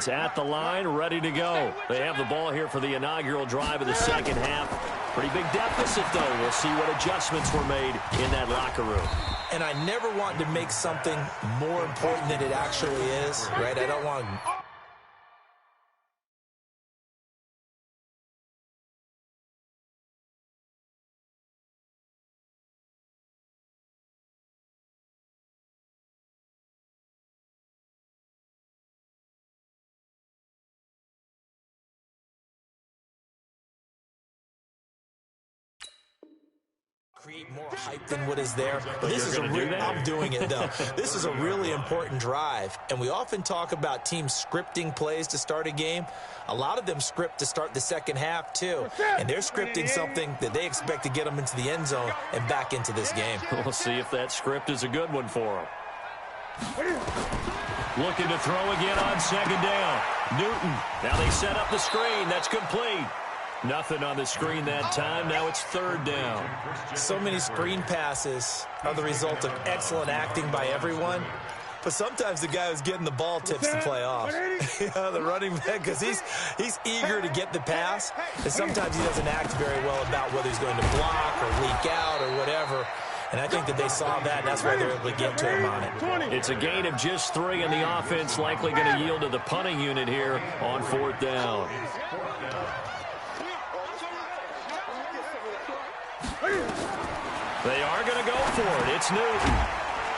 At the line, ready to go. They have the ball here for the inaugural drive of the second half. Pretty big deficit, though. We'll see what adjustments were made in that locker room. And I never want to make something more important than it actually is, right? I don't want to... create more hype than what is there. But this is I'm doing it, though. This is a really important drive, and we often talk about teams scripting plays to start a game. A lot of them script to start the second half, too, and they're scripting something that they expect to get them into the end zone and back into this game. We'll see if that script is a good one for them. Looking to throw again on second down. Newton. Now they set up the screen. That's complete. Nothing on the screen that time. Now it's third down. So many screen passes are the result of excellent acting by everyone. But sometimes the guy who's getting the ball tips the play off. The running back, because he's eager to get the pass. And sometimes he doesn't act very well about whether he's going to block or leak out or whatever. And I think that they saw that, and that's why they're able to get to him on it. It's a gain of just 3, and the offense likely going to yield to the punting unit here on fourth down. They are going to go for it. It's Newton.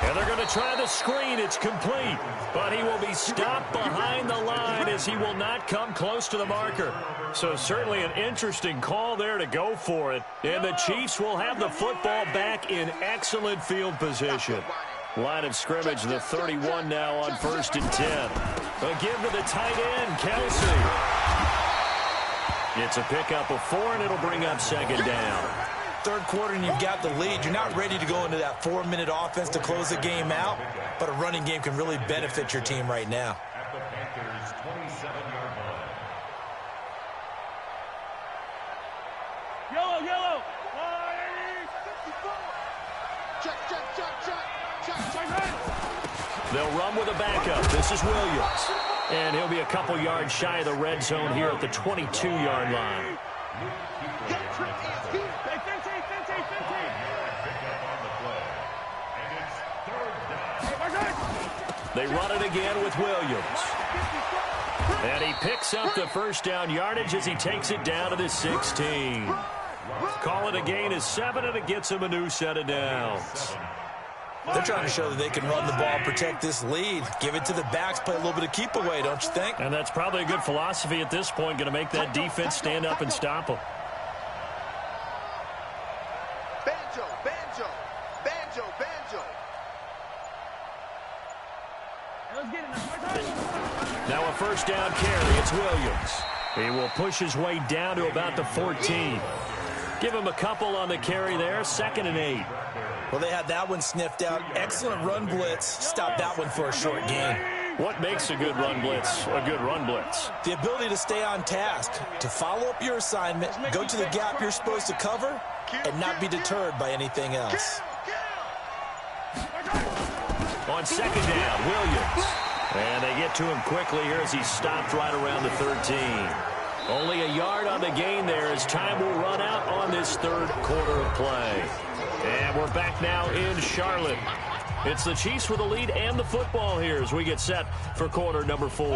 And they're going to try the screen. It's complete. But he will be stopped behind the line as he will not come close to the marker. So certainly an interesting call there to go for it. And the Chiefs will have the football back in excellent field position. Line of scrimmage, the 31 now on 1st and 10. A give to the tight end, Kelsey. It's a pickup of 4, and it'll bring up second down. Third quarter and you've got the lead. You're not ready to go into that 4-minute offense to close the game out, but a running game can really benefit your team right now. Yellow. They'll run with a backup. This is Williams. And he'll be a couple yards shy of the red zone here at the 22-yard line. They run it again with Williams. And he picks up the first down yardage as he takes it down to the 16. Call it a gain of 7, and it gets him a new set of downs. They're trying to show that they can run the ball, protect this lead, give it to the backs, play a little bit of keep away, don't you think? And that's probably a good philosophy at this point, going to make that defense stand up and stop them. Now a first down carry. It's Williams. He will push his way down to about the 14. Give him a couple on the carry there. 2nd and 8. Well, they had that one sniffed out. Excellent run blitz. Stop that one for a short gain. What makes a good run blitz a good run blitz? The ability to stay on task, to follow up your assignment, go to the gap you're supposed to cover, and not be deterred by anything else. On second down, Williams. And they get to him quickly here as he's stopped right around the 13. Only a yard on the gain there as time will run out on this third quarter of play. And we're back now in Charlotte. It's the Chiefs with the lead and the football here as we get set for quarter number 4.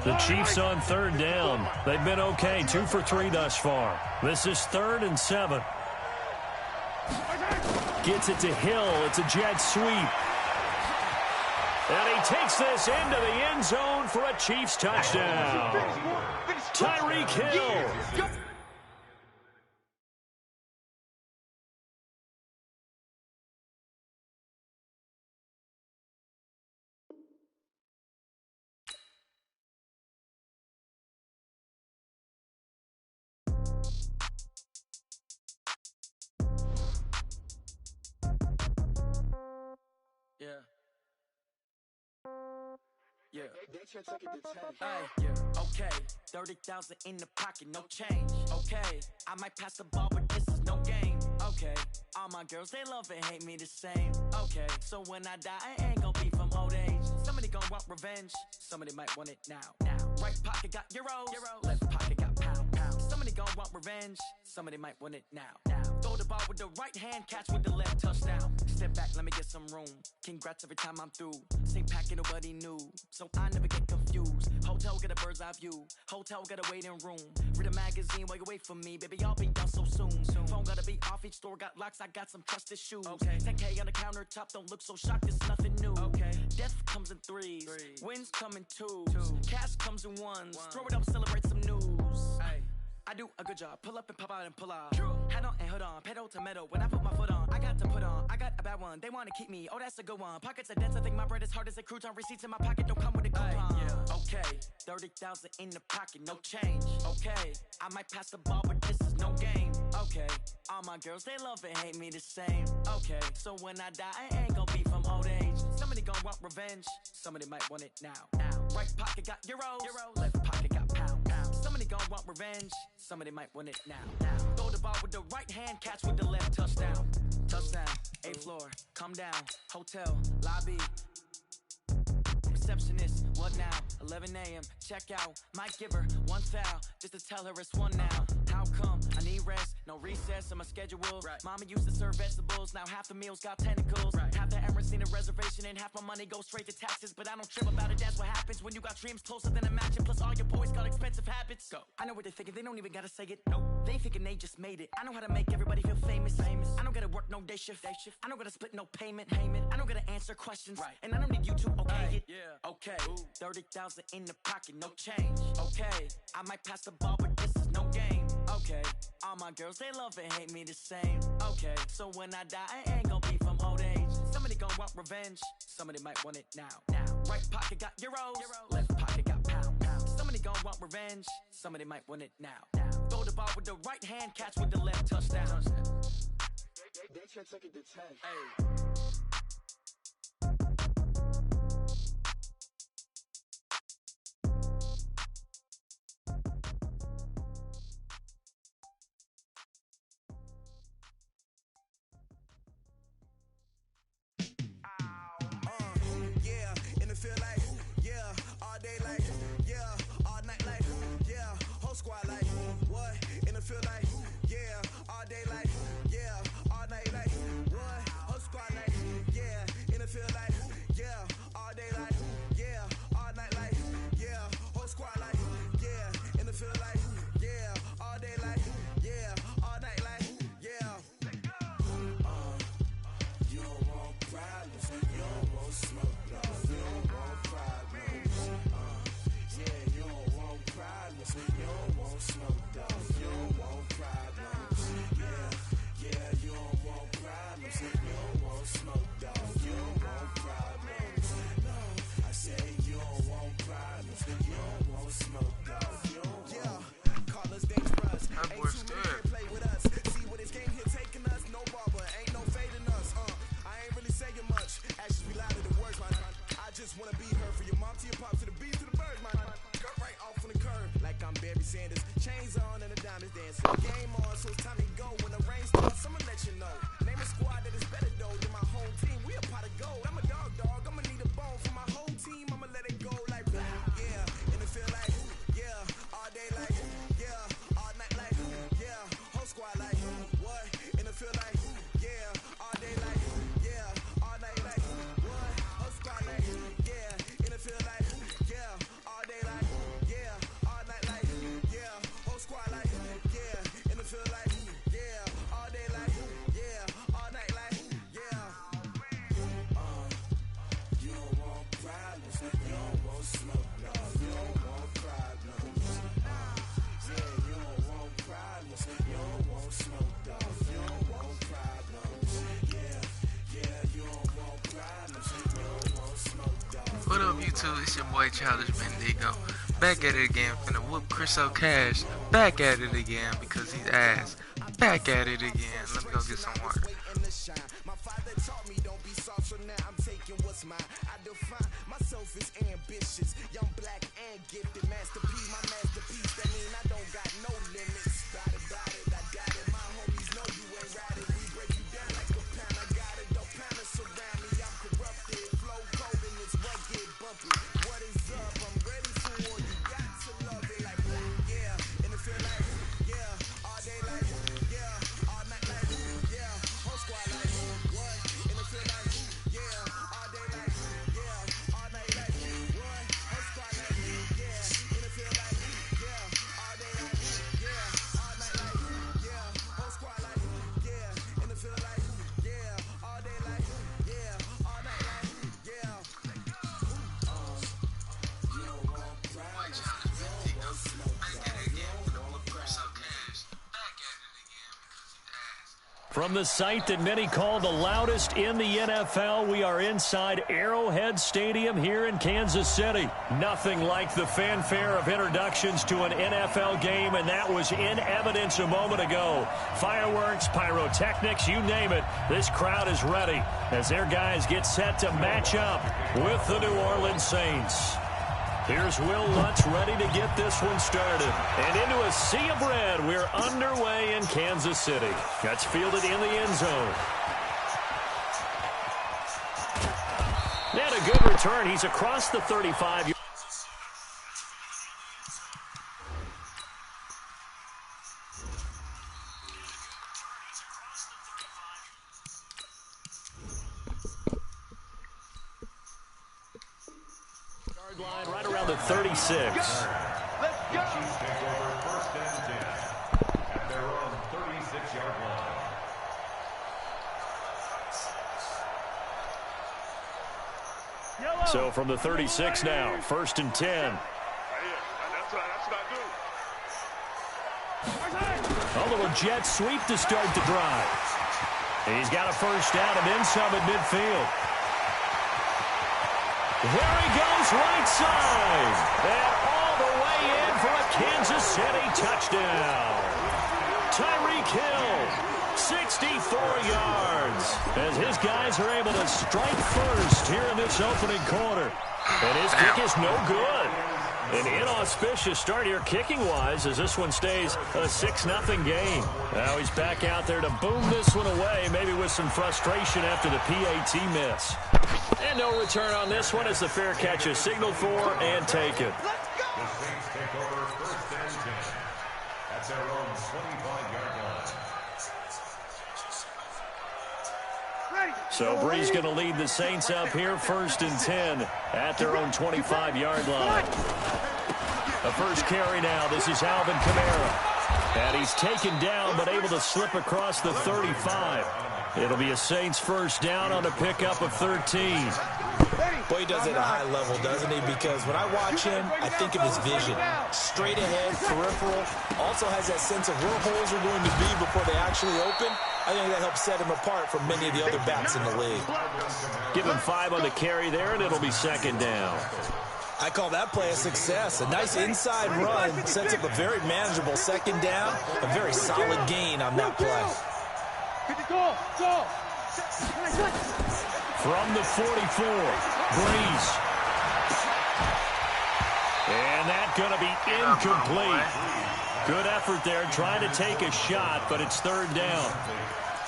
The Chiefs on third down. They've been okay, 2 for 3 thus far. This is 3rd and 7. Gets it to Hill. It's a jet sweep. And he takes this into the end zone for a Chiefs touchdown. Tyreek Hill. Okay, 30,000 in the pocket, no change. Okay, I might pass the ball, but this is no game. Okay, all my girls, they love and hate me the same. Okay, so when I die, I ain't gonna be from old age. Somebody gonna want revenge, somebody might want it now. Right pocket got euros, left pocket got pound. Somebody gon' want revenge, somebody might want it now. Throw the ball with the right hand, catch with the left, touchdown. Step back, let me get some room. Congrats every time I'm through. Same packet, nobody knew, so I never get confused. Hotel got a bird's eye view, hotel got a waiting room. Read a magazine while you wait for me, baby, I'll be done so soon. Phone gotta be off, each store got locks, I got some trusted shoes. 10K on the countertop, don't look so shocked, it's nothing new. Death comes in threes, wins come in twos, cash comes in ones. Throw it up, celebrate some news. I do a good job, pull up and pop out and pull out. Head on and hood on, pedal to metal. When I put my foot on, I got to put on. I got a bad one, they wanna keep me, oh that's a good one. Pockets are dense, I think my bread is hard as a crouton. Receipts in my pocket don't come with a coupon. Okay, 30,000 in the pocket, no change. Okay, I might pass the ball, but this is no game. Okay, all my girls, they love and hate me the same. Okay, so when I die, I ain't gon' be from old age. Somebody gon' want revenge, somebody might want it now. Right pocket got euros, left pocket got pound. Somebody gon' want revenge, somebody might want it now. Throw the ball with the right hand, catch with the left, touchdown. Touchdown, 8th floor, come down, hotel, lobby. Receptionist, what now? 11 a.m., check out. Might give her one foul, just to tell her it's one now. How come? I need rest, no recess in my schedule. Mama used to serve vegetables, now half the meals got tentacles. Half the Emirates need a reservation and half my money goes straight to taxes. But I don't trip about it, that's what happens when you got dreams closer than a mansion. Plus all your boys got expensive habits. Go. I know what they're thinking, they don't even gotta say it. Nope. They ain't thinking they just made it. I know how to make everybody feel famous. I don't gotta work no day shift. I don't gotta split no payment. I don't gotta answer questions. And I don't need you to okay it. Okay, 30,000 in the pocket, no change. Okay, I might pass the ball, but this is no game. Okay, all my girls, they love and hate me the same. Okay, so when I die, I ain't gon' be from old age. Somebody gon' want revenge, somebody might want it now. Right pocket got euros, left pocket got pound. Somebody gon' want revenge, somebody might want it now. Throw the ball with the right hand, catch with the left, touchdown. They should take it to 10. Hey. What up, YouTube? It's your boy Childish Bendigo. Back at it again. Finna whoop Chris O'Cash. Back at it again because he's ass. Back at it again. Let me go get some water. My father taught me don't be soft, so now I'm taking what's mine. I define myself as ambitious, young, black, and gifted. Masterpiece, my masterpiece. That mean I don't got no limits. Got it, I got it. My homies know you ain't ride it. We break you down like a pound. I got it, don't pound us around me. I'm corrupted, flow cold and it's rugged, bumpy. What is up? I'm ready for all you got. From the site that many call the loudest in the NFL, we are inside Arrowhead Stadium here in Kansas City. Nothing like the fanfare of introductions to an NFL game, and that was in evidence a moment ago. Fireworks, pyrotechnics, you name it. This crowd is ready as their guys get set to match up with the New Orleans Saints. Here's Will Lutz ready to get this one started. And into a sea of red, we're underway in Kansas City. That's fielded in the end zone. And a good return. He's across the 35. Line right around the 36. Let's go. Chiefs take over first and 10 at their own 36-yard line. So from the 36 now, first and 10. That's what I do. A little jet sweep to start the drive. He's got a first down and then some at midfield. There he goes, right side. And all the way in for a Kansas City touchdown. Tyreek Hill, 64 yards. As his guys are able to strike first here in this opening quarter. And his kick is no good. An inauspicious start here kicking-wise as this one stays a 6-0 game. Now he's back out there to boom this one away, maybe with some frustration after the PAT miss. And no return on this one as the fair catch is signaled for and taken. The Saints take over first and 10 at their own 25-yard line. So Bree's going to lead the Saints up here first and 10 at their own 25-yard line. The first carry now. This is Alvin Kamara. And he's taken down but able to slip across the 35. It'll be a Saints first down on a pickup of 13. Boy, he does it at a high level, doesn't he? Because when I watch him, I think of his vision. Straight ahead, peripheral. Also has that sense of where holes are going to be before they actually open. I think that helps set him apart from many of the other backs in the league. Give him 5 on the carry there, and it'll be second down. I call that play a success. A nice inside run sets up a very manageable second down. A very solid gain on that play. From the 44, Breeze. And that's going to be incomplete. Good effort there, trying to take a shot, but it's third down.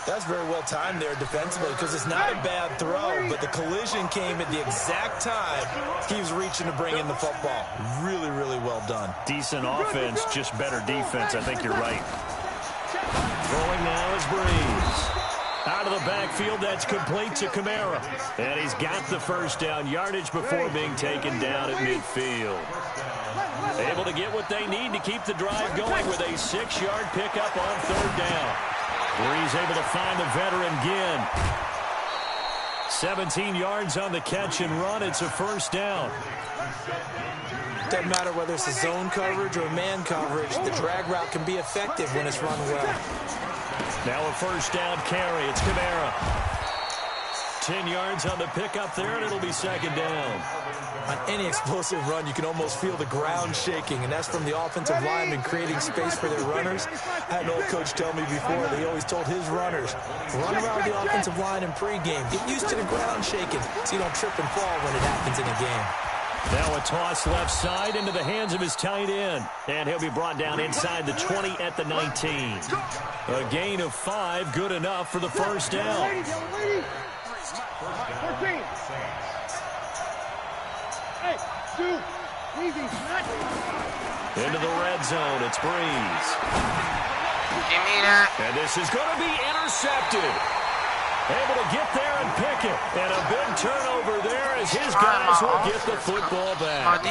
That's very well timed there defensively because it's not a bad throw, but the collision came at the exact time he was reaching to bring in the football. Really, really well done. Decent offense, just better defense. I think you're right. Throwing now is Breeze. Out of the backfield, that's complete to Kamara. And he's got the first down yardage before being taken down at midfield. Able to get what they need to keep the drive going with a 6-yard pickup on third down. Breeze able to find the veteran Ginn. 17 yards on the catch and run. It's a first down. Doesn't matter whether it's a zone coverage or man coverage. The drag route can be effective when it's run well. Now a first down carry. It's Kamara. 10 yards on the pickup there, and it'll be second down. On any explosive run, you can almost feel the ground shaking, and that's from the offensive linemen creating space for their runners. I had an old coach tell me before, they always told his runners, run around the offensive line in pregame. Get used to the ground shaking so you don't trip and fall when it happens in a game. Now a toss left side into the hands of his tight end. And he'll be brought down inside the 20 at the 19. A gain of 5, good enough for the first down. 14. Hey, 2. Easy. Into the red zone, it's Breeze. Give me that. And this is going to be intercepted. Able to get there and pick it. And a big turnover there as his guys will get the football back.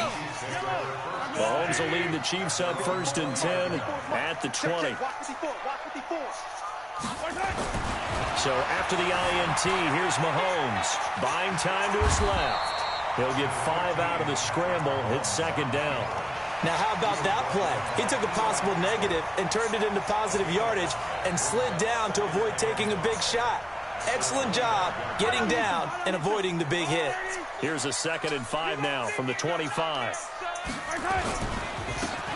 Mahomes will lead the Chiefs up first and 10 at the 20. So after the INT, here's Mahomes. Buying time to his left. He'll get 5 out of the scramble. It's second down. Now, how about that play? He took a possible negative and turned it into positive yardage and slid down to avoid taking a big shot. Excellent job getting down and avoiding the big hit. Here's a 2nd and 5 now from the 25.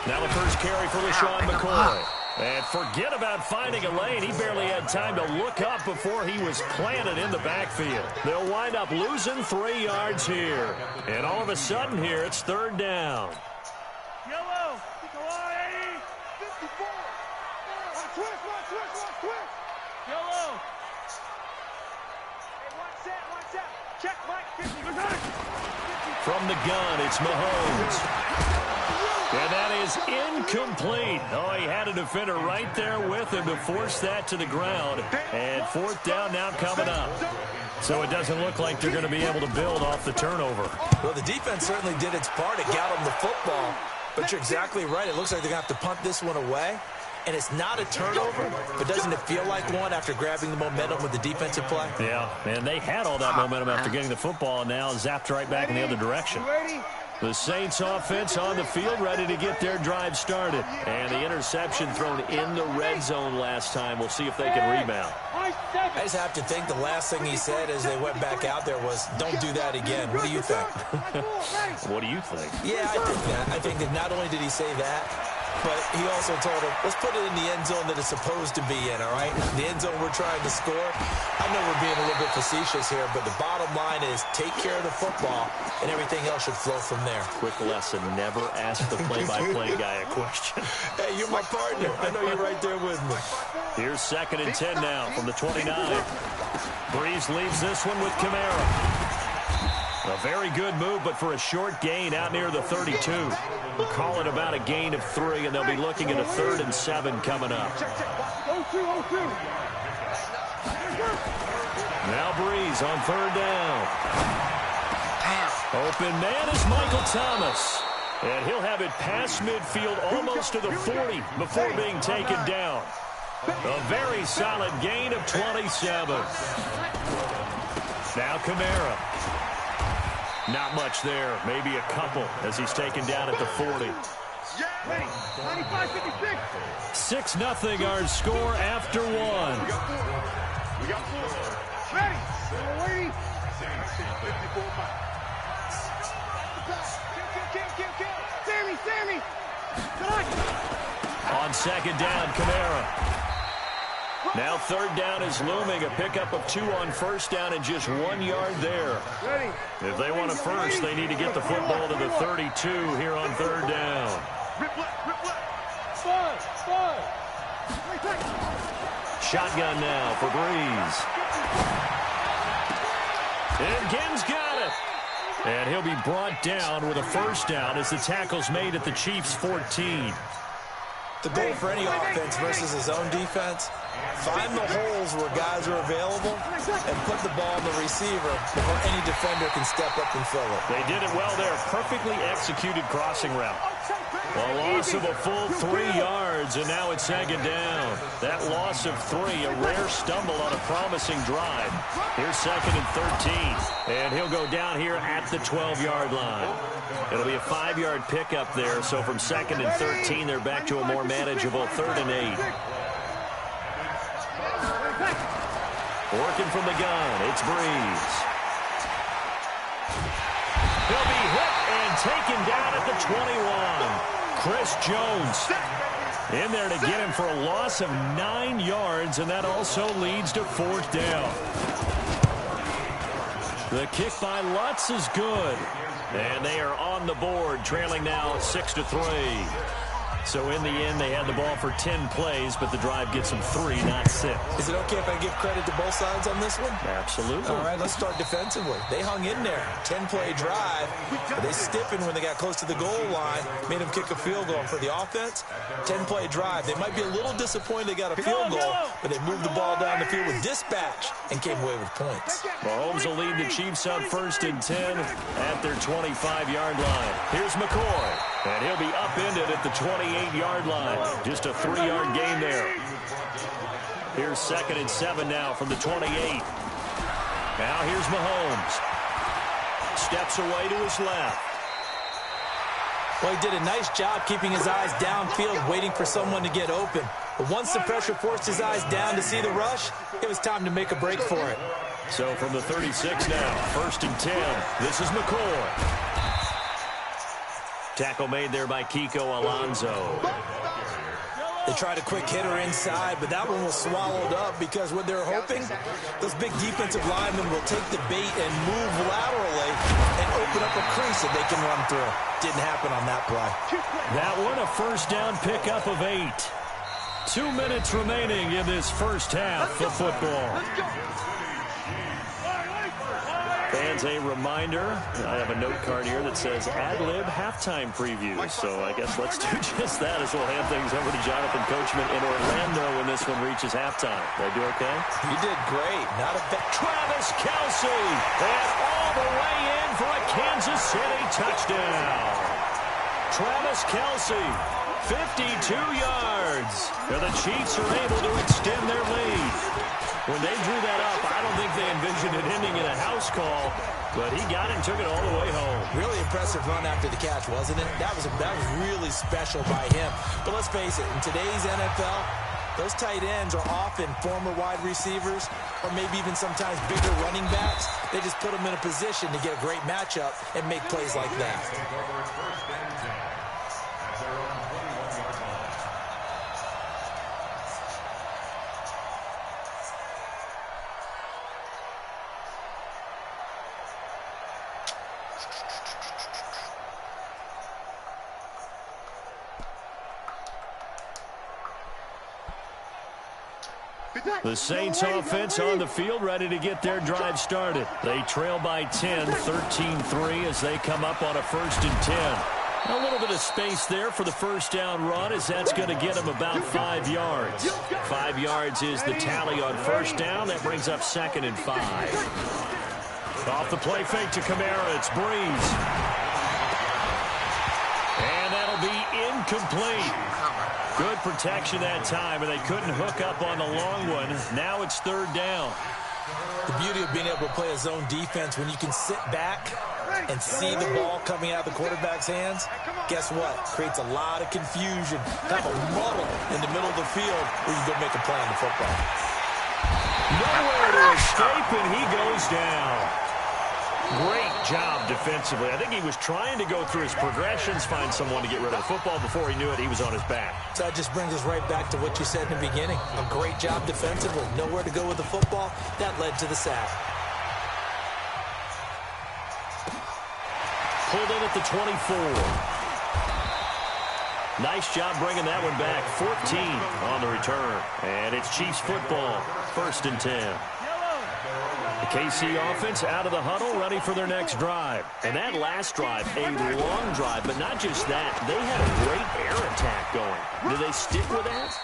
Now the first carry for LaShawn McCoy. And forget about finding a lane. He barely had time to look up before he was planted in the backfield. They'll wind up losing 3 yards here. And all of a sudden here, it's 3rd down. Yellow. Go on, 80. 54. Twist. Yellow. Hey, watch that. Check, Mike. 50. From the gun, it's Mahomes. And that is incomplete. Oh, he had a defender right there with him to force that to the ground. And 4th down now coming up. So it doesn't look like they're going to be able to build off the turnover. Well, the defense certainly did its part. It got them the football. But you're exactly right. It looks like they're going to have to punt this one away. And it's not a turnover, but doesn't it feel like one after grabbing the momentum with the defensive play? Yeah, and they had all that momentum after getting the football, and now zapped right back in the other direction. The Saints offense on the field, ready to get their drive started. And the interception thrown in the red zone last time. We'll see if they can rebound. I just have to think the last thing he said as they went back out there was, don't do that again. What do you think? What do you think? Yeah, I think that. I think that not only did he say that, but he also told him, let's put it in the end zone that it's supposed to be in, all right? The end zone we're trying to score. I know we're being a little bit facetious here, but the bottom line is take care of the football, and everything else should flow from there. Quick lesson, never ask the play-by-play guy a question. Hey, you're my partner. I know you're right there with me. Here's 2nd and 10 now from the 29. Breeze leaves this one with Kamara. A very good move, but for a short gain out near the 32. We'll call it about a gain of 3, and they'll be looking at a 3rd and 7 coming up. Now Breeze on 3rd down. Open man is Michael Thomas. And he'll have it past midfield almost to the 40 before being taken down. A very solid gain of 27. Now Kamara. Not much there, maybe a couple as he's taken down at the 40. 6-0 our score after 1. Ready. Sammy. On 2nd down, Kamara. Now 3rd down is looming. A pickup of 2 on 1st down and just 1 yard there. If they want a first, they need to get the football to the 32 here on 3rd down. Shotgun now for Breeze. And Ginn's got it. And he'll be brought down with a 1st down as the tackle's made at the Chiefs' 14. The goal for any offense versus his own defense, find the holes where guys are available and put the ball on the receiver before any defender can step up and fill it. They did it well there. Perfectly executed crossing route. A loss of a full 3 yards, and now it's 2nd down. That loss of 3, a rare stumble on a promising drive. Here's 2nd and 13, and he'll go down here at the 12-yard line. It'll be a 5-yard pickup there, so from 2nd and 13, they're back to a more manageable 3rd and 8. Working from the gun, it's Breeze. He'll be hit and taken down at the 21. Chris Jones in there to get him for a loss of 9 yards, and that also leads to 4th down. The kick by Lutz is good, and they are on the board, trailing now 6-3. So in the end, they had the ball for 10 plays, but the drive gets them 3, not 6. Is it okay if I give credit to both sides on this one? Absolutely. All right, let's start defensively. They hung in there. 10-play drive. But they stiffened when they got close to the goal line, made them kick a field goal. For the offense, 10-play drive. They might be a little disappointed they got a field goal, but they moved the ball down the field with dispatch and came away with points. Mahomes will lead the Chiefs on 1st and 10 at their 25-yard line. Here's McCoy. And he'll be upended at the 28-yard line. Just a 3-yard gain there. Here's 2nd and 7 now from the 28. Now here's Mahomes. Steps away to his left. Well, he did a nice job keeping his eyes downfield, waiting for someone to get open. But once the pressure forced his eyes down to see the rush, it was time to make a break for it. So from the 36 now, 1st and 10. This is McCoy. Tackle made there by Kiko Alonso. They tried a quick hitter inside, but that one was swallowed up because what they're hoping, those big defensive linemen will take the bait and move laterally and open up a crease that they can run through. Didn't happen on that play. That one a first down pickup of 8. 2 minutes remaining in this first half of football. Fans, a reminder, I have a note card here that says ad-lib halftime preview. So I guess let's do just that as we'll hand things over to Jonathan Coachman in Orlando when this one reaches halftime. Did I do okay? You did great. Not a bad. Travis Kelce, and all the way in for a Kansas City touchdown. Travis Kelce, 52 yards. And the Chiefs are able to extend their lead. When they drew that up, I don't think they envisioned it ending in a house call, but he got it and took it all the way home. Really impressive run after the catch, wasn't it? That was really special by him. But let's face it, in today's NFL, those tight ends are often former wide receivers or maybe even sometimes bigger running backs. They just put them in a position to get a great matchup and make plays like that. The Saints offense on the field, ready to get their drive started. They trail by 10, 13-3 as they come up on a 1st and 10. A little bit of space there for the first down run, as that's going to get them about 5 yards. 5 yards is the tally on first down. That brings up 2nd and 5. Off the play fake to Kamara, it's Breeze. And that'll be incomplete. Good protection that time, and they couldn't hook up on the long one. Now it's 3rd down. The beauty of being able to play a zone defense when you can sit back and see the ball coming out of the quarterback's hands, guess what? Creates a lot of confusion. Have a muddle in the middle of the field where you go make a play on the football. Nowhere to escape, and he goes down. Great job defensively. I think he was trying to go through his progressions, find someone to get rid of the football. Before he knew it, he was on his back. So that just brings us right back to what you said in the beginning. A great job defensively. Nowhere to go with the football. That led to the sack. Pulled in at the 24. Nice job bringing that one back. 14 on the return. And it's Chiefs football. 1st and 10. The KC offense out of the huddle, ready for their next drive. And that last drive, a long drive, but not just that. They had a great air attack going. Do they stick with that?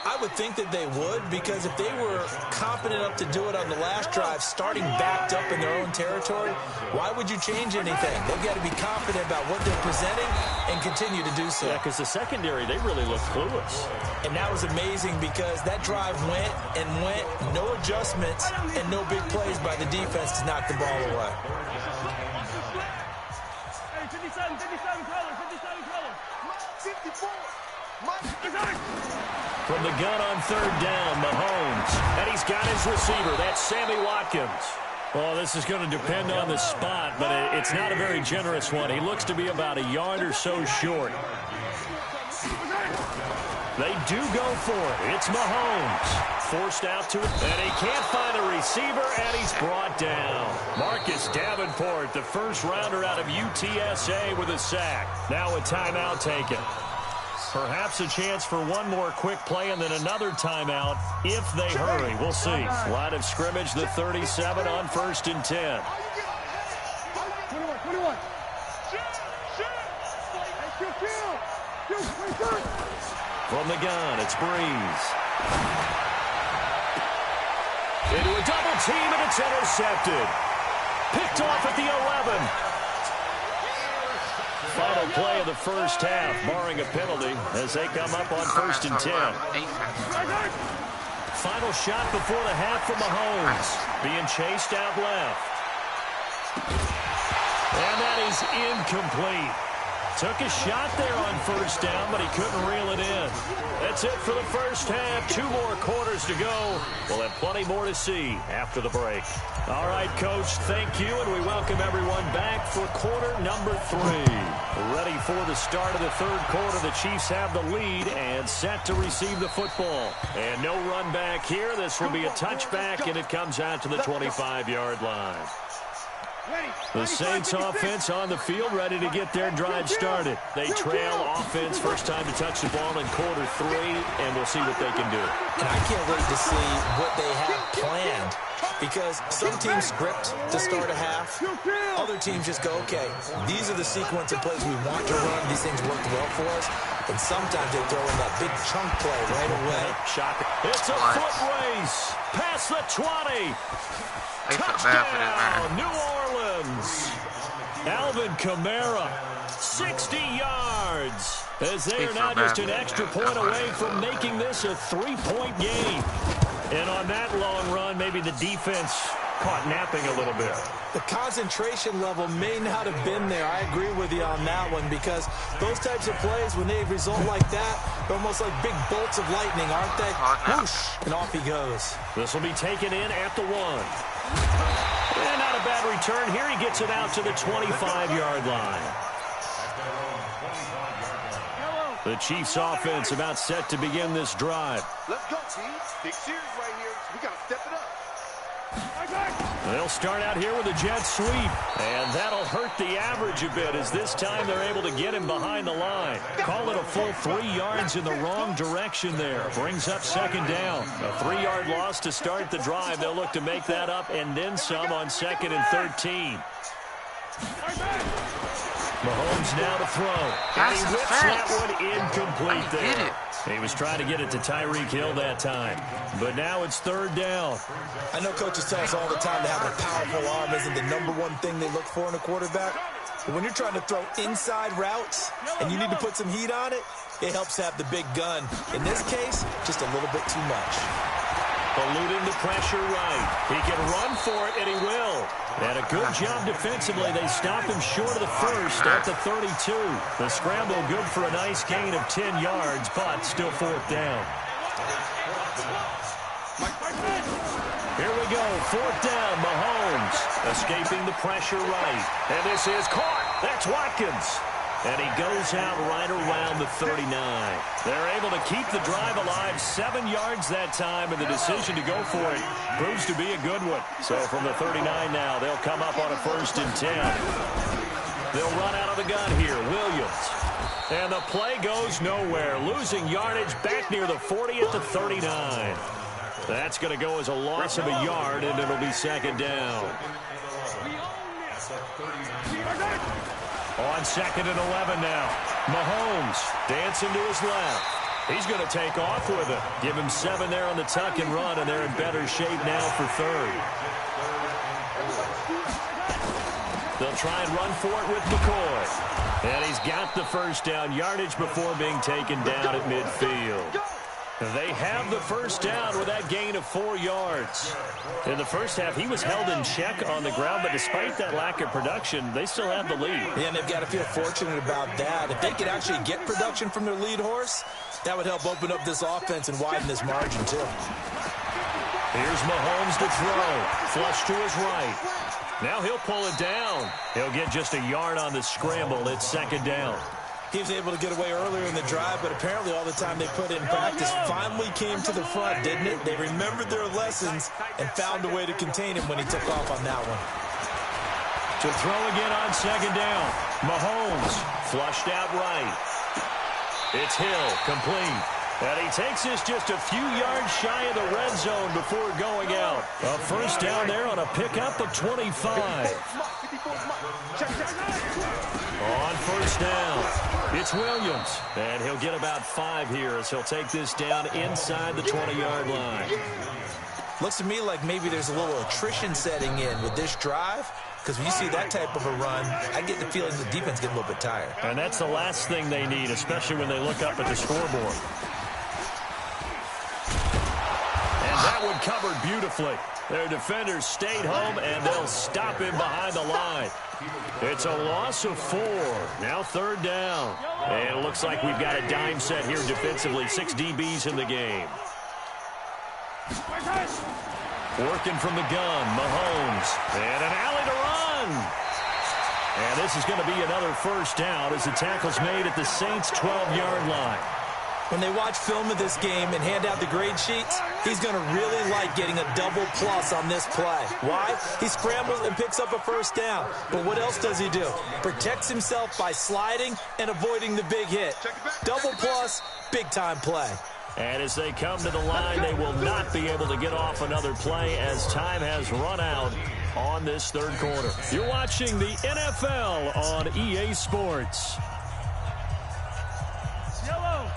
I would think that they would, because if they were confident enough to do it on the last drive, starting backed up in their own territory, why would you change anything? They've got to be confident about what they're presenting and continue to do so. Yeah, because the secondary, they really looked clueless. And that was amazing because that drive went and went, no adjustments and no big plays by the defense to knock the ball away. Hey, 57 colors, 57 colors. 54. From the gun on 3rd down, Mahomes. And he's got his receiver. That's Sammy Watkins. Well, this is going to depend on the spot, but it's not a very generous one. He looks to be about a yard or so short. They do go for it. It's Mahomes. Forced out to it, and he can't find a receiver, and he's brought down. Marcus Davenport, the first rounder out of UTSA, with a sack. Now a timeout taken. Perhaps a chance for one more quick play and then another timeout if they hurry. We'll see. Line of scrimmage, the 37 on 1st and 10. 21. From the gun, it's Breeze. Into a double team, and it's intercepted. Picked off at the 11. Final play of the first half, barring a penalty, as they come up on 1st and 10. Final shot before the half from Mahomes. Being chased out left. And that is incomplete. Took a shot there on first down, but he couldn't reel it in. That's it for the first half. 2 more quarters to go. We'll have plenty more to see after the break. All right, Coach, thank you, and we welcome everyone back for quarter number 3. Ready for the start of the third quarter. The Chiefs have the lead and set to receive the football. And no run back here. This will be a touchback, and it comes out to the 25-yard line. The Saints offense on the field, ready to get their drive started. They trail offense, first time to touch the ball in quarter 3, and we'll see what they can do. And I can't wait to see what they have planned, because some teams script to start a half. Other teams just go, okay, these are the sequence of plays we want to run. These things worked well for us. And sometimes they throw in that big chunk play right away. Shot. It's a foot race. Past the 20. Touchdown, New Orleans. Alvin Kamara, 60 yards. As they are now just an extra point away from making this a 3-point game. And on that long run, maybe the defense caught napping a little bit. The concentration level may not have been there. I agree with you on that one, because those types of plays, when they result like that, they're almost like big bolts of lightning, aren't they? Whoosh, and off he goes. This will be taken in at the 1. And not a bad return here. He gets it out to the 25-yard line. The Chiefs offense about set to begin this drive. Let's go, team. Big series right here. We got to step it up. They'll start out here with a jet sweep, and that'll hurt the average a bit, as this time they're able to get him behind the line. Call it a full 3 yards in the wrong direction there. Brings up second down. A 3-yard loss to start the drive. They'll look to make that up and then some on 2nd and 13. Mahomes now to throw. And he whips that one incomplete there. He was trying to get it to Tyreek Hill that time. But now it's 3rd down. I know coaches tell us all the time that having a powerful arm isn't the #1 thing they look for in a quarterback. But when you're trying to throw inside routes and you need to put some heat on it, it helps to have the big gun. In this case, just a little bit too much. Eluding the pressure right. He can run for it, and he will. And a good job defensively. They stop him short of the first at the 32. The scramble good for a nice gain of 10 yards, but still 4th down. Here we go. 4th down, Mahomes. Escaping the pressure right. And this is caught. That's Watkins. And he goes out right around the 39. They're able to keep the drive alive, 7 yards that time, and the decision to go for it proves to be a good one. So from the 39 now, they'll come up on a 1st and 10. They'll run out of the gun here, Williams. And the play goes nowhere, losing yardage back near the 40 at the 39. That's going to go as a loss of a yard, and it'll be 2nd down. On 2nd and 11 now. Mahomes dancing to his left. He's going to take off with it. Give him 7 there on the tuck and run, and they're in better shape now for 3rd. They'll try and run for it with McCoy. And he's got the 1st down yardage before being taken down at midfield. They have the 1st down with that gain of 4 yards. In the first half, he was held in check on the ground, but despite that lack of production, they still have the lead. Yeah, and they've got to feel fortunate about that. If they could actually get production from their lead horse, that would help open up this offense and widen this margin, too. Here's Mahomes to throw. Flush to his right. Now he'll pull it down. He'll get just a yard on the scramble. It's 2nd down. He was able to get away earlier in the drive, but apparently all the time they put in practice finally came to the front, didn't it? They remembered their lessons and found a way to contain him when he took off on that one. To throw again on 2nd down. Mahomes flushed out right. It's Hill, complete. And he takes this just a few yards shy of the red zone before going out. A 1st down there on a pickup of 25. On 1st down, it's Williams. And he'll get about 5 here as he'll take this down inside the 20-yard line. Looks to me like maybe there's a little attrition setting in with this drive, because when you see that type of a run, I get the feeling the defense getting a little bit tired. And that's the last thing they need, especially when they look up at the scoreboard. And that one covered beautifully. Their defenders stayed home, and they'll stop him behind the line. It's a loss of 4. Now 3rd down. And it looks like we've got a dime set here defensively. 6 DBs in the game. Working from the gun, Mahomes. And an alley to run. And this is going to be another first down as the tackle's made at the Saints' 12-yard line. When they watch film of this game and hand out the grade sheets, he's going to really like getting a double plus on this play. Why? He scrambles and picks up a first down. But what else does he do? Protects himself by sliding and avoiding the big hit. Double plus, big-time play. And as they come to the line, they will not be able to get off another play as time has run out on this 3rd quarter. You're watching the NFL on EA Sports. Yellow.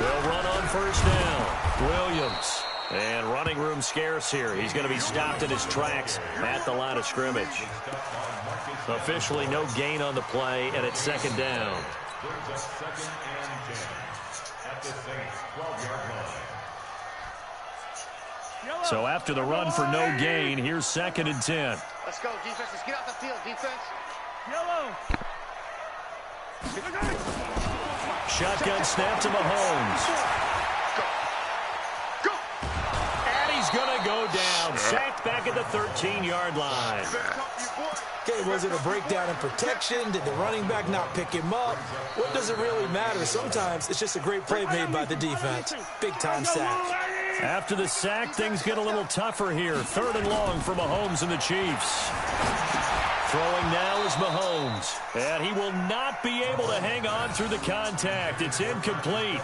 They'll run on first down. Williams. And running room scarce here. He's going to be stopped in his tracks at the line of scrimmage. Officially no gain on the play, and it's 2nd down. Brings us 2nd and 10 at the Saints' 12-yard line. So after the run for no gain, here's 2nd and 10. Let's go, defense. Let's get out the field, defense. Yellow. Shotgun snap to Mahomes. Go. And he's going to go down. Sacked back at the 13-yard line. Okay, was it a breakdown in protection? Did the running back not pick him up? What does it really matter? Sometimes it's just a great play made by the defense. Big-time sack. After the sack, things get a little tougher here. 3rd and long for Mahomes and the Chiefs. Throwing now is Mahomes. And he will not be able to hang on through the contact. It's incomplete.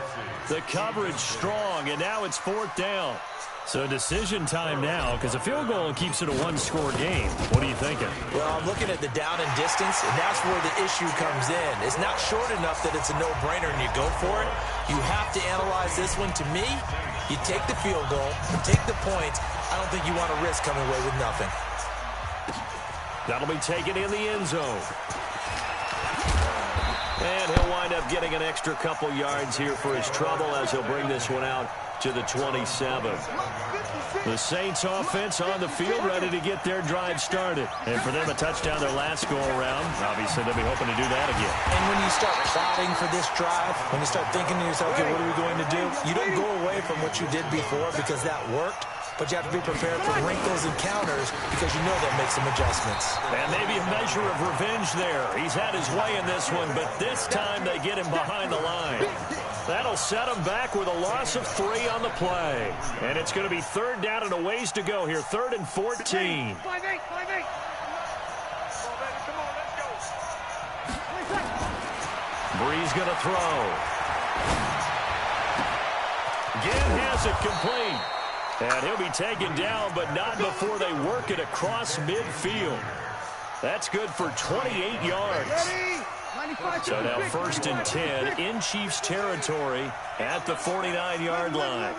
The coverage strong, and now it's 4th down. So decision time now, because a field goal keeps it a 1-score game. What are you thinking? Well, I'm looking at the down and distance, and that's where the issue comes in. It's not short enough that it's a no-brainer and you go for it. You have to analyze this one. To me, you take the field goal, you take the points. I don't think you want to risk coming away with nothing. That'll be taken in the end zone. And he'll wind up getting an extra couple yards here for his trouble as he'll bring this one out to the 27. The Saints offense on the field ready to get their drive started. And for them, a touchdown their last go-around. Obviously, they'll be hoping to do that again. And when you start plotting for this drive, when you start thinking to yourself, okay, what are we going to do? You don't go away from what you did before because that worked. But you have to be prepared for wrinkles and counters because you know they'll make some adjustments. And maybe a measure of revenge there. He's had his way in this one, but this time they get him behind the line. That'll set him back with a loss of 3 on the play. And it's going to be 3rd down and a ways to go here. 3rd and 14. 5-8. Bree's going to throw. Again has it complete. And he'll be taken down, but not before they work it across midfield. That's good for 28 yards. So now 1st and 10 in Chiefs territory at the 49-yard line.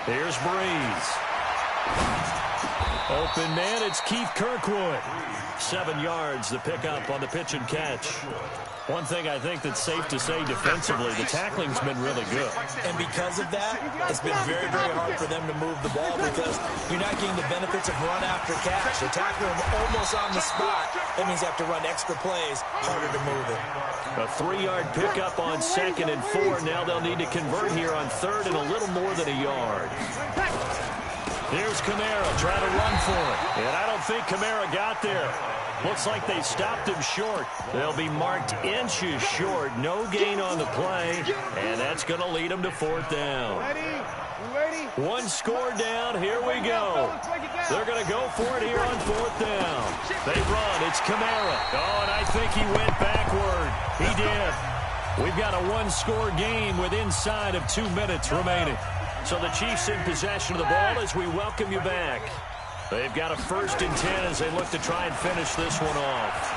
Here's Breeze. Open man, it's Keith Kirkwood. 7 yards, the pickup on the pitch and catch. One thing I think that's safe to say defensively, the tackling's been really good. And because of that, it's been very, very hard for them to move the ball because you're not getting the benefits of run after catch. You're tackling them almost on the spot. That means you have to run extra plays, harder to move it. A 3-yard pickup on 2nd and 4. Now they'll need to convert here on 3rd and a little more than a yard. Here's Kamara trying to run for it. And I don't think Kamara got there. Looks like they stopped him short. They'll be marked inches short. No gain on the play. And that's going to lead them to 4th down. Ready? 1 score down. Here we go. They're going to go for it here on 4th down. They run. It's Kamara. Oh, and I think he went backward. He did. We've got a 1-score game with inside of 2 minutes remaining. So the Chiefs in possession of the ball as we welcome you back. They've got a 1st and 10 as they look to try and finish this one off.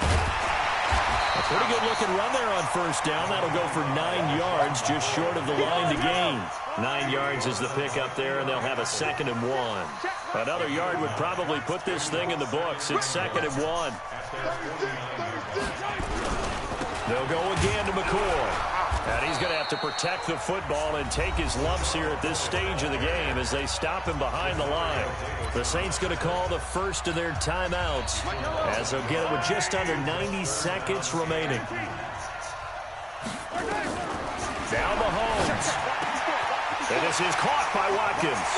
A pretty good-looking run there on 1st down. That'll go for 9 yards, just short of the line to gain. 9 yards is the pickup there, and they'll have a 2nd and 1. Another yard would probably put this thing in the books. It's 2nd and 1. They'll go again to McCoy. And he's going to have to protect the football and take his lumps here at this stage of the game as they stop him behind the line. The Saints going to call the first of their timeouts as they'll get it with just under 90 seconds remaining. Now Mahomes. And this is caught by Watkins.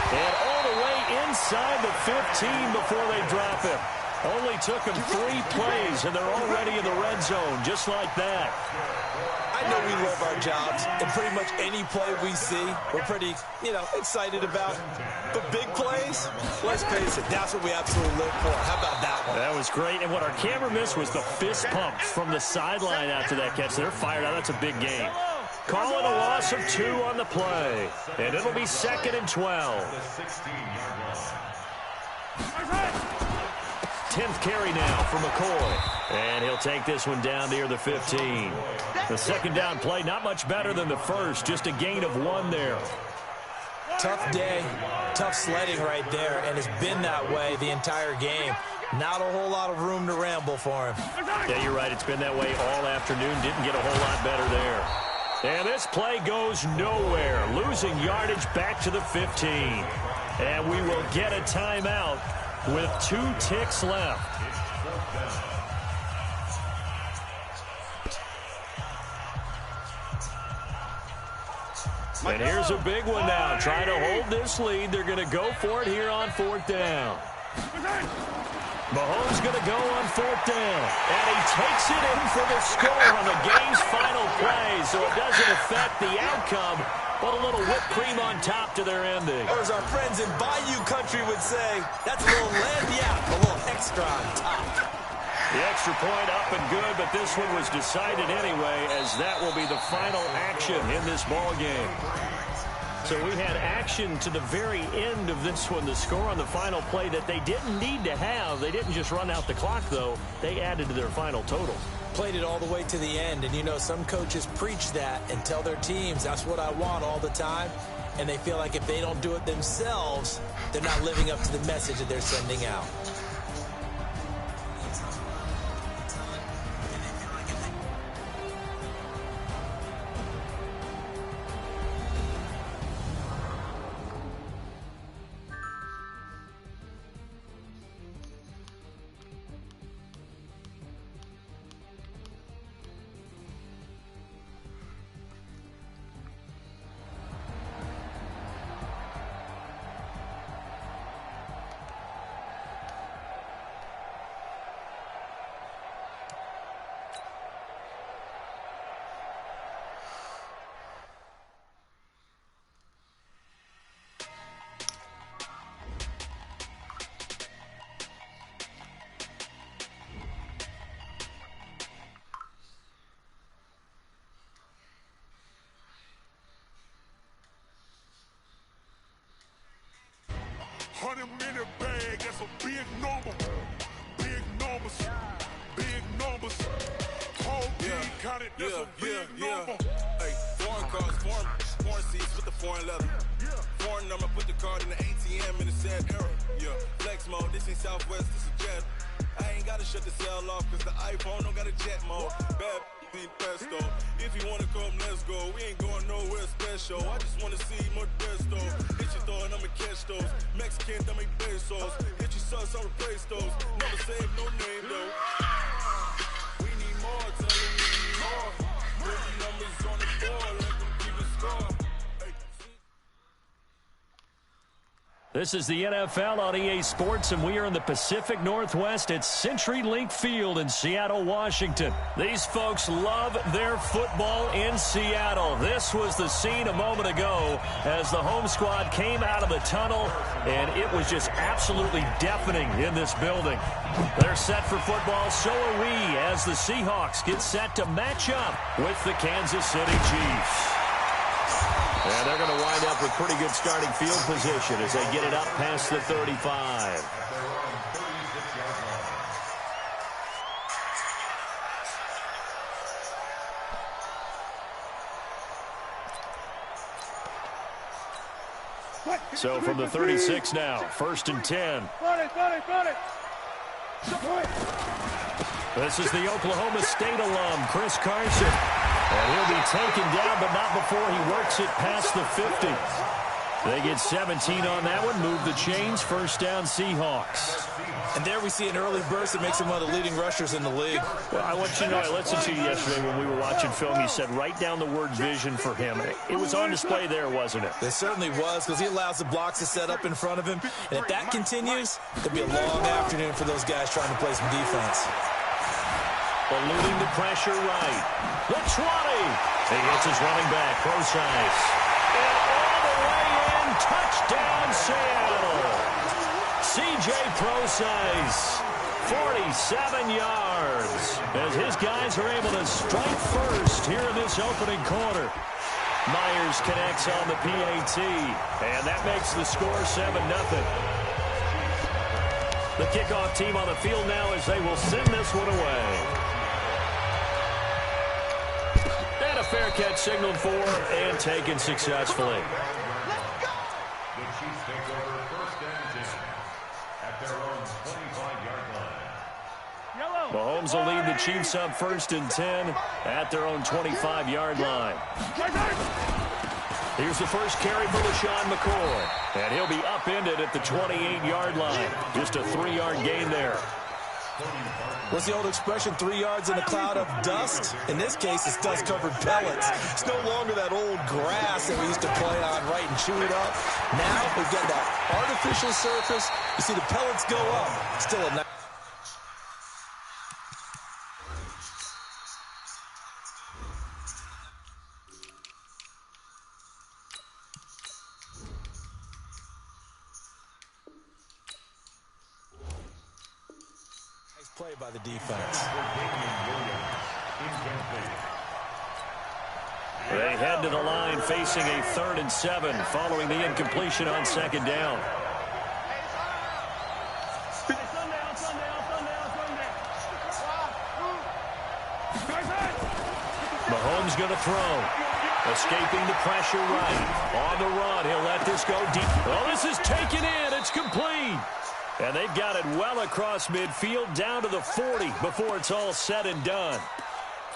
And all the way inside the 15 before they drop him. Only took them 3 plays, and they're already in the red zone, just like that. I know we love our jobs, and pretty much any play we see, we're pretty, excited about. But big plays, let's face it, that's what we absolutely live for. How about that one? That was great, and what our camera missed was the fist pumps from the sideline after that catch. They're fired out. That's a big game. Calling a loss of 2 on the play, and it'll be 2nd and 12. 10th carry now for McCoy. And he'll take this one down near the 15. The second down play, not much better than the first. Just a gain of 1 there. Tough day, tough sledding right there, and it's been that way the entire game. Not a whole lot of room to ramble for him. Yeah, you're right. It's been that way all afternoon. Didn't get a whole lot better there. And this play goes nowhere. Losing yardage back to the 15. And we will get a timeout with 2 ticks left. And here's a big one now. Trying to hold this lead. They're going to go for it here on 4th down. Mahomes going to go on 4th down. And he takes it in for the score on the game's final play. So it doesn't affect the outcome, but a little whipped cream on top to their ending. Or as our friends in Bayou Country would say, that's a little a little extra on top. The extra point up and good, but this one was decided anyway, as that will be the final action in this ball game. So we had action to the very end of this one, the score on the final play that they didn't need to have. They didn't just run out the clock, though. They added to their final total. Played it all the way to the end, and some coaches preach that and tell their teams, that's what I want all the time, and they feel like if they don't do it themselves, they're not living up to the message that they're sending out. $100 bag, that's a big number. Big numbers, big numbers. Whole team counted, that's a big number. Hey, foreign cars, foreign seats with the foreign leather. Foreign number, put the card in the ATM in the sad era. Yeah, flex mode, this ain't Southwest, this is jet. I ain't gotta shut the cell off, cause the iPhone don't got a jet mode. Bad be pesto. If you wanna come, let's go. We ain't going nowhere special. I just wanna see more desto. Hit your throw and I'ma catch those. Mexican, dummy pesos. Hit your sus, I'll replace those. Never save no name though. We need more, tell them we need more. Put the numbers on the board, let them keep the score. This is the NFL on EA Sports, and we are in the Pacific Northwest at CenturyLink Field in Seattle, Washington. These folks love their football in Seattle. This was the scene a moment ago as the home squad came out of the tunnel, and it was just absolutely deafening in this building. They're set for football, so are we, as the Seahawks get set to match up with the Kansas City Chiefs. And they're going to wind up with pretty good starting field position as they get it up past the 35. So from the 36 now, 1st and 10. This is the Oklahoma State alum, Chris Carson. And he'll be taken down, but not before he works it past the 50. They get 17 on that one, move the chains, first down Seahawks. And there we see an early burst that makes him one of the leading rushers in the league. Well, I want you to know, I listened to you yesterday when we were watching film. You said write down the word vision for him. It was on display there, wasn't it? It certainly was, because he allows the blocks to set up in front of him. And if that continues, it'll be a long afternoon for those guys trying to play some defense. Eluding the pressure right. The 20. He hits his running back, Procise. And all the way in, touchdown Seattle. C.J. Procise, 47 yards, as his guys are able to strike first here in this opening quarter. Myers connects on the PAT, and that makes the score 7-0. The kickoff team on the field now as they will send this one away. And a fair catch signaled for and taken successfully. The Chiefs take over first and 10 at their own 25-yard line. Mahomes will lead the Chiefs up first and 10 at their own 25-yard line. Here's the first carry for LaShawn McCoy. And he'll be upended at the 28-yard line. Just a 3-yard gain there. What's the old expression, 3 yards in a cloud of dust? In this case, it's dust-covered pellets. It's no longer that old grass that we used to play on, right, and chew it up. Now we've got that artificial surface. You see the pellets go up. Still a nice... play by the defense. They head to the line facing a 3rd and 7 following the incompletion on second down. Mahomes going to throw. Escaping the pressure right. On the run, he'll let this go deep. Oh, this is taken in. It's complete. And they've got it well across midfield down to the 40 before it's all said and done.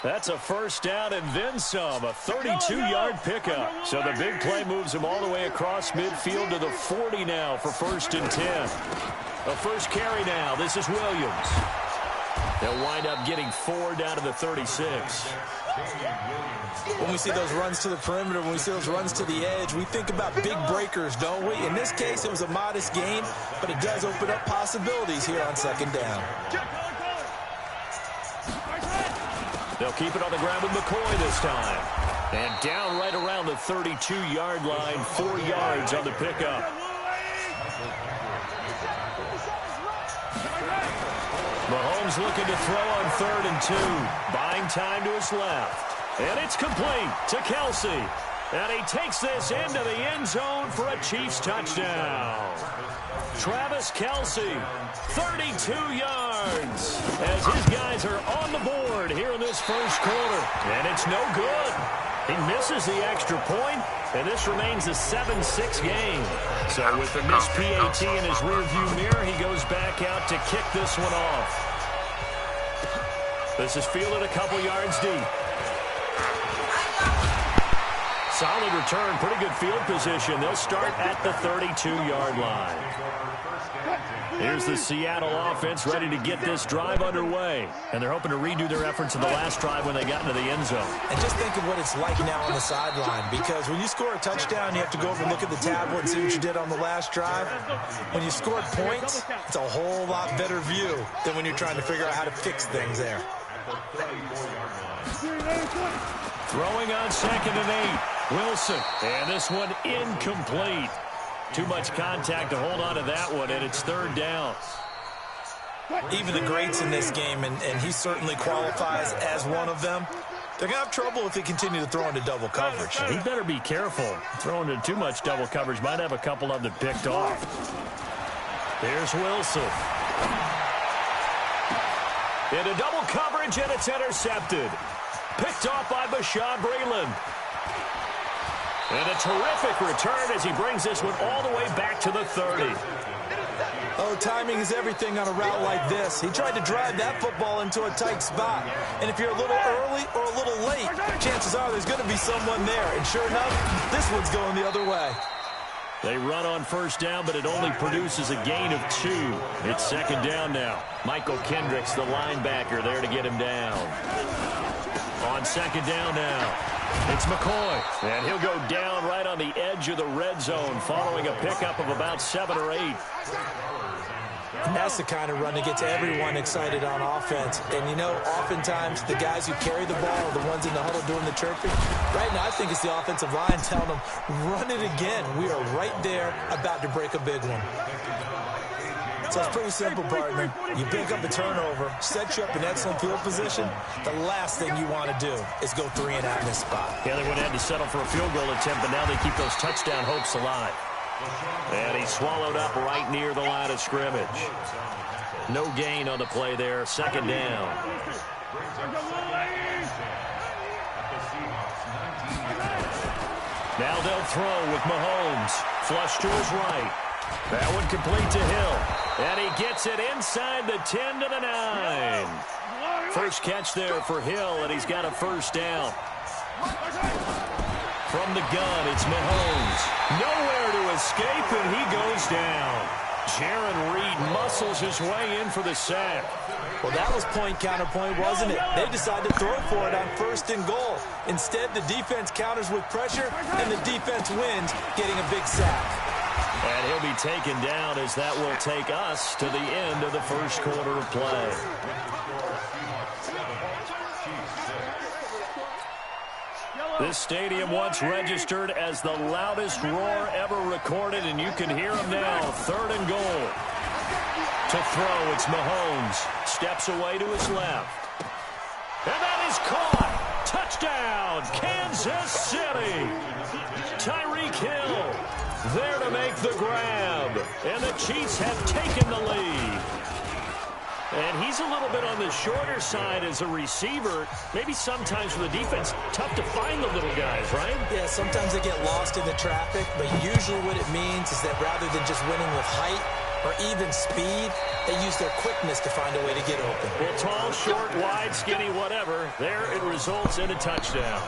That's a first down and then some, a 32-yard pickup. So the big play moves them all the way across midfield to the 40 now for first and 10. A first carry now. This is Williams. They'll wind up getting 4 down to the 36. When we see those runs to the perimeter, when we see those runs to the edge, we think about big breakers, don't we? In this case, it was a modest gain, but it does open up possibilities here on second down. They'll keep it on the ground with McCoy this time. And down right around the 32-yard line, 4 yards on the pickup. Mahomes looking to throw on 3rd and 2. Buying time to his left. And it's complete to Kelsey. And he takes this into the end zone for a Chiefs touchdown. Travis Kelsey, 32 yards, as his guys are on the board here in this first quarter. And it's no good. He misses the extra point, and this remains a 7-6 game. So with the missed PAT in his rearview mirror, he goes back out to kick this one off. This is fielded a couple yards deep. Solid return, pretty good field position. They'll start at the 32-yard line. Here's the Seattle offense ready to get this drive underway. And they're hoping to redo their efforts in the last drive when they got into the end zone. And just think of what it's like now on the sideline, because when you score a touchdown, you have to go over and look at the tablet and see what you did on the last drive. When you scored points, it's a whole lot better view than when you're trying to figure out how to fix things there. Throwing on 2nd and 8. Wilson. And this one incomplete. Too much contact to hold on to that one, and it's 3rd down. Even the greats in this game, and he certainly qualifies as one of them, they're going to have trouble if they continue to throw into double coverage. He better be careful. Throwing into too much double coverage might have a couple of them picked off. Here's Wilson. Into double coverage, and it's intercepted. Picked off by Bashaud Breeland. And a terrific return as he brings this one all the way back to the 30. Oh, timing is everything on a route like this. He tried to drive that football into a tight spot. And if you're a little early or a little late, chances are there's going to be someone there. And sure enough, this one's going the other way. They run on first down, but it only produces a gain of 2. It's second down now. Michael Kendricks, the linebacker, there to get him down. On second down now, it's McCoy. And he'll go down right on the edge of the red zone following a pickup of about 7 or 8. And that's the kind of run that gets everyone excited on offense. And, you know, oftentimes the guys who carry the ball are the ones in the huddle doing the chirping. Right now, I think it's the offensive line telling them, run it again. We are right there about to break a big one. So it's pretty simple, partner. You pick up a turnover, set you up in excellent field position. The last thing you want to do is go 3 and out in this spot. Yeah, they would have to settle for a field goal attempt, but now they keep those touchdown hopes alive. And he's swallowed up right near the line of scrimmage. No gain on the play there. Second down. Now they'll throw with Mahomes. Flush to his right. That one complete to Hill. And he gets it inside the 10 to the 9. First catch there for Hill, and he's got a first down. From the gun, it's Mahomes. Nowhere to escape, and he goes down. Jaron Reed muscles his way in for the sack. Well, that was point counterpoint, wasn't it? They decided to throw for it on first and goal. Instead, the defense counters with pressure, and the defense wins, getting a big sack. And he'll be taken down as that will take us to the end of the first quarter of play. This stadium once registered as the loudest roar ever recorded, and you can hear him now. Third and goal. To throw, it's Mahomes. Steps away to his left. And that is caught. Touchdown, Kansas City. Tyreek Hill there to make the grab. And the Chiefs have taken the lead. And he's a little bit on the shorter side as a receiver. Maybe sometimes for the defense, tough to find the little guys, right? Yeah, sometimes they get lost in the traffic, but usually what it means is that rather than just winning with height or even speed, they use their quickness to find a way to get open. Well, tall, short, wide, skinny, whatever, there it results in a touchdown.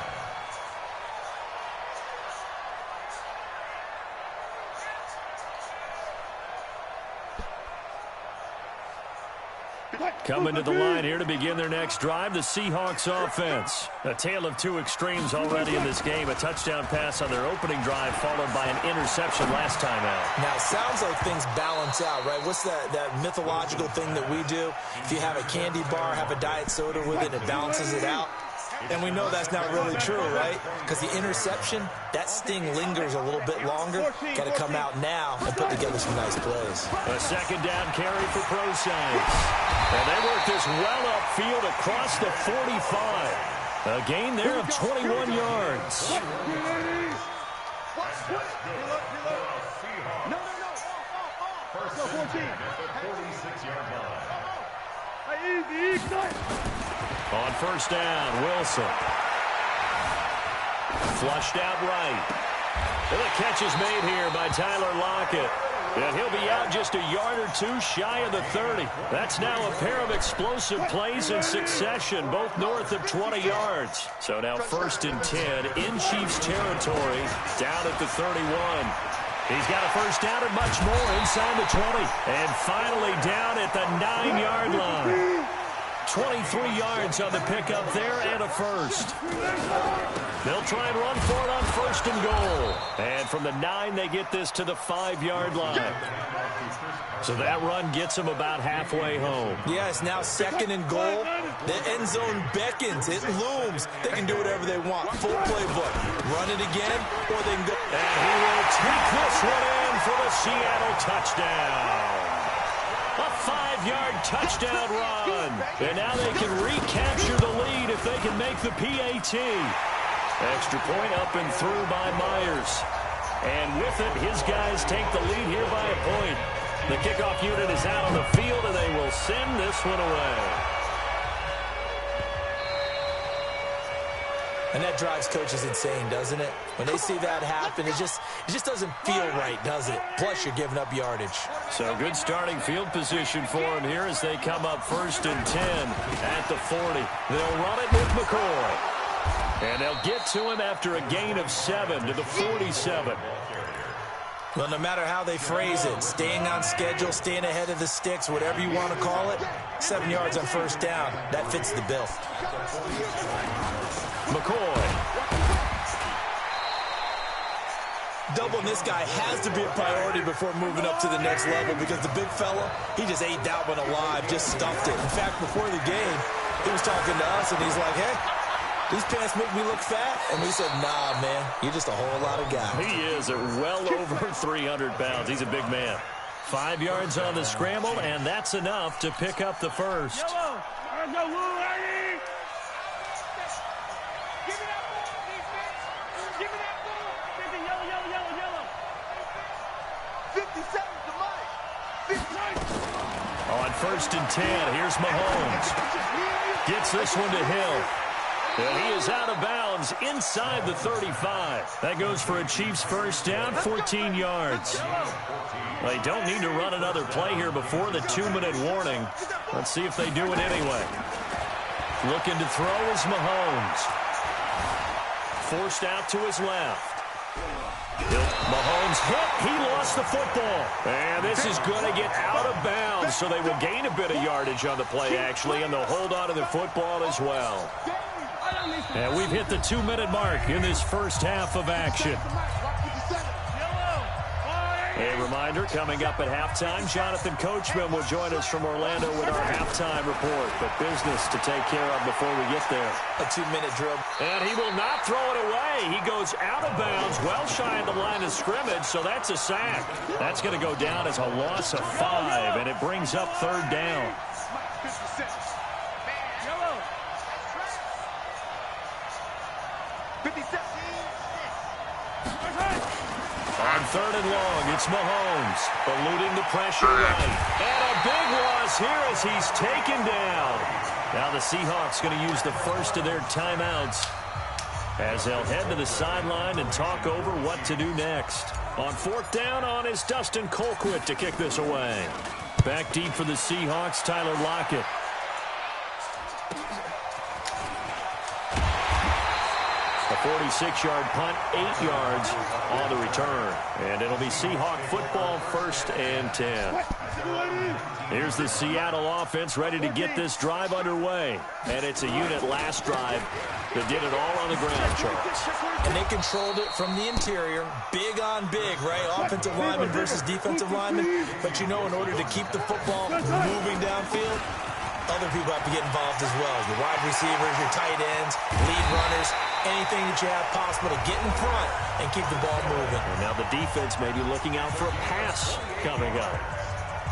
Coming to the line here to begin their next drive, the Seahawks offense. A tale of two extremes already in this game. A touchdown pass on their opening drive followed by an interception last time out. Now, it sounds like things balance out, right? What's that mythological thing that we do? If you have a candy bar, have a diet soda with it, it balances it out. And we know that's not really true, right? Because the interception, that sting lingers a little bit longer. Got to come out now and put together some nice plays. A second down carry for Proscience. And they work this well upfield across the 45. A gain there of 21 yards. On first down, Wilson. Flushed out right. And the catch is made here by Tyler Lockett. And he'll be out just a yard or two shy of the 30. That's now a pair of explosive plays in succession, both north of 20 yards. So now first and 10 in Chiefs territory, down at the 31. He's got a first down and much more inside the 20. And finally down at the 9-yard line. 23 yards on the pickup there and a first. They'll try and run for it on first and goal. And from the 9, they get this to the 5-yard line. So that run gets them about halfway home. Yeah, it's now second and goal. The end zone beckons. It looms. They can do whatever they want. Full playbook. Run it again, or they can go. And he will take this one in for the Seattle touchdown. A 5-yard touchdown run. And now they can recapture the lead if they can make the PAT. Extra point up and through by Myers. And with it, his guys take the lead here by a point. The kickoff unit is out on the field, and they will send this one away. And that drives coaches insane, doesn't it? When they see that happen, it just doesn't feel right, does it? Plus, you're giving up yardage. So good starting field position for him here as they come up 1st and 10 at the 40. They'll run it with McCoy. And they'll get to him after a gain of 7 to the 47. Well, no matter how they phrase it, staying on schedule, staying ahead of the sticks, whatever you want to call it, 7 yards on 1st down, that fits the bill. McCoy. Doubling this guy has to be a priority before moving up to the next level because the big fella, he just ate that one alive, just stuffed it. In fact, before the game, he was talking to us, and he's like, hey, these pants make me look fat. And we said, nah, man, you're just a whole lot of guy. He is at well over 300 pounds. He's a big man. 5 yards on the scramble, and that's enough to pick up the first. Yellow. Let's go, Lou, ready? Give me that ball, defense. Give me that ball. Yellow, yellow, yellow, yellow. 57 to Mike. 59. On 1st and 10, here's Mahomes. Gets this one to Hill. And he is out of bounds inside the 35. That goes for a Chiefs first down, 14 yards. They don't need to run another play here before the 2-minute warning. Let's see if they do it anyway. Looking to throw is Mahomes. Forced out to his left. Mahomes hit. He lost the football. And this is going to get out of bounds, so they will gain a bit of yardage on the play, actually, and they'll hold on to the football as well. And we've hit the 2-minute mark in this first half of action. A reminder, coming up at halftime, Jonathan Coachman will join us from Orlando with our halftime report. But business to take care of before we get there. A 2-minute drill. And he will not throw it away. He goes out of bounds, well shy of the line of scrimmage, so that's a sack. That's going to go down as a loss of 5, and it brings up 3rd down. On 3rd and long, it's Mahomes, eluding the pressure right. And a big loss here as he's taken down. Now the Seahawks going to use the first of their timeouts as they'll head to the sideline and talk over what to do next. On 4th down, on is Dustin Colquitt to kick this away. Back deep for the Seahawks, Tyler Lockett. A 46-yard punt, 8 yards on the return. And it'll be Seahawk football, 1st and 10. Here's the Seattle offense ready to get this drive underway. And it's a unit last drive that did it all on the ground, Charles. And they controlled it from the interior. Big on big, right? Offensive lineman versus defensive lineman. But, you know, in order to keep the football moving downfield, other people have to get involved as well. Your wide receivers, your tight ends, lead runners, anything that you have possible to get in front and keep the ball moving. And now the defense may be looking out for a pass coming up.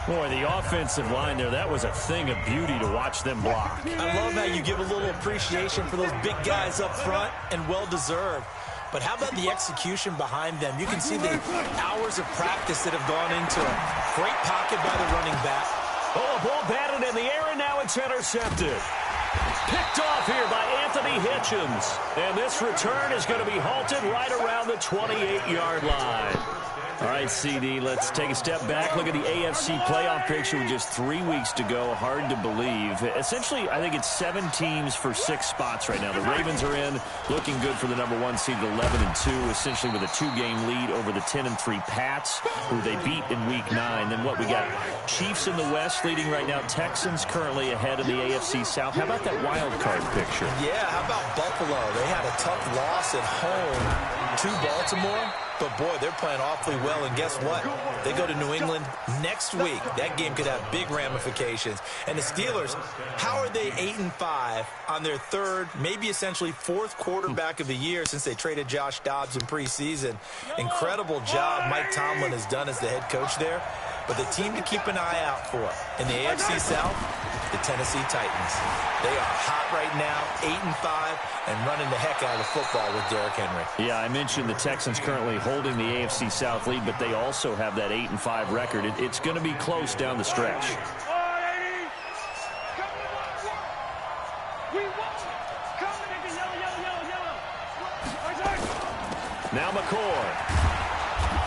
Boy, the offensive line there, that was a thing of beauty to watch them block. I love how you give a little appreciation for those big guys up front, and well-deserved. But how about the execution behind them? You can see the hours of practice that have gone into it. Great pocket by the running back. Oh, a ball batted in the air, and now it's intercepted. Picked off here by Anthony Hitchens. And this return is going to be halted right around the 28-yard line. All right, CD, let's take a step back. Look at the AFC playoff picture with just 3 weeks to go. Hard to believe. Essentially, I think it's 7 teams for 6 spots right now. The Ravens are in, looking good for the #1 seed, 11-2, essentially with a 2-game lead over the 10-3 Pats, who they beat in Week 9. Then what we got? Chiefs in the West leading right now. Texans currently ahead in the AFC South. How about that wild card picture? Yeah, how about Buffalo? They had a tough loss at home to Baltimore. But, boy, they're playing awfully well. And guess what? They go to New England next week. That game could have big ramifications. And the Steelers, how are they 8-5 on their 3rd, maybe essentially 4th quarterback of the year since they traded Josh Dobbs in preseason? Incredible job Mike Tomlin has done as the head coach there. But the team to keep an eye out for in the AFC South, the Tennessee Titans. They are hot right now, 8-5, and running the heck out of the football with Derrick Henry. Yeah, I mentioned the Texans currently holding the AFC South lead, but they also have that 8-5 record. It's going to be close down the stretch. Now McCord.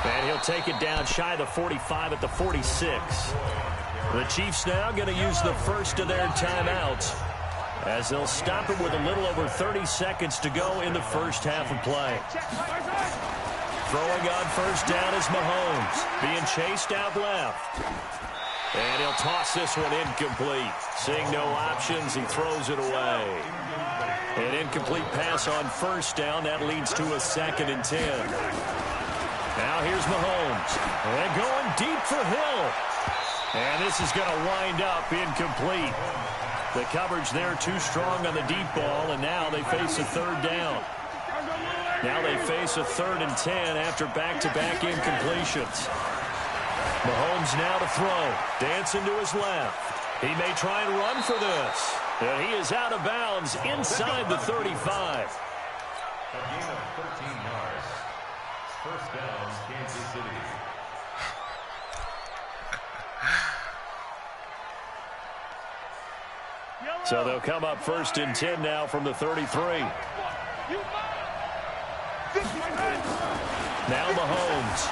And he'll take it down shy of the 45 at the 46. The Chiefs now going to use the first of their timeouts as they'll stop it with a little over 30 seconds to go in the first half of play. Throwing on first down is Mahomes, being chased out left. And he'll toss this one incomplete. Seeing no options, he throws it away. An incomplete pass on first down. That leads to a 2nd and 10. Now here's Mahomes. And going deep for Hill. And this is going to wind up incomplete. The coverage there too strong on the deep ball, and now they face a 3rd down. Now they face a 3rd and 10 after back-to-back incompletions. Mahomes now to throw. Dancing to his left. He may try and run for this. And he is out of bounds inside the 35. A gain of 13 yards. First down, Kansas City. So they'll come up 1st and 10 now from the 33. Now Mahomes.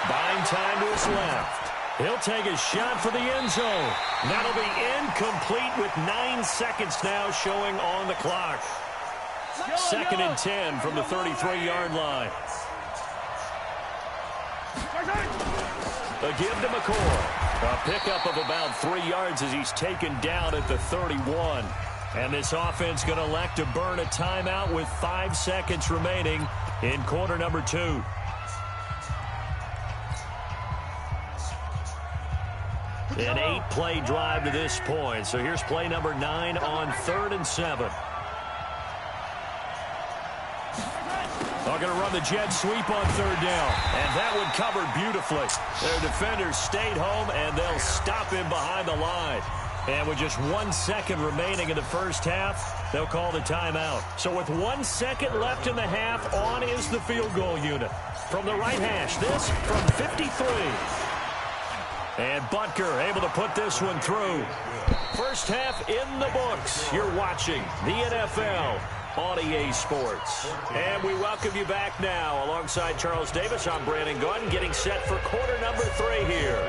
Buying time to his left. He'll take a shot for the end zone. That'll be incomplete with 9 seconds now showing on the clock. 2nd and 10 from the 33-yard line. A give to McCord. A pickup of about 3 yards as he's taken down at the 31. And this offense going to elect to burn a timeout with 5 seconds remaining in quarter number 2. An 8-play drive to this point. So here's play number 9 on 3rd and 7. They're going to run the jet sweep on 3rd down. And that one covered beautifully. Their defenders stayed home, and they'll stop him behind the line. And with just 1 second remaining in the first half, they'll call the timeout. So with 1 second left in the half, on is the field goal unit. From the right hash, this from 53. And Butker able to put this one through. First half in the books. You're watching the NFL on EA Sports. And we welcome you back now. Alongside Charles Davis, I'm Brandon Gunn, getting set for quarter number 3 here.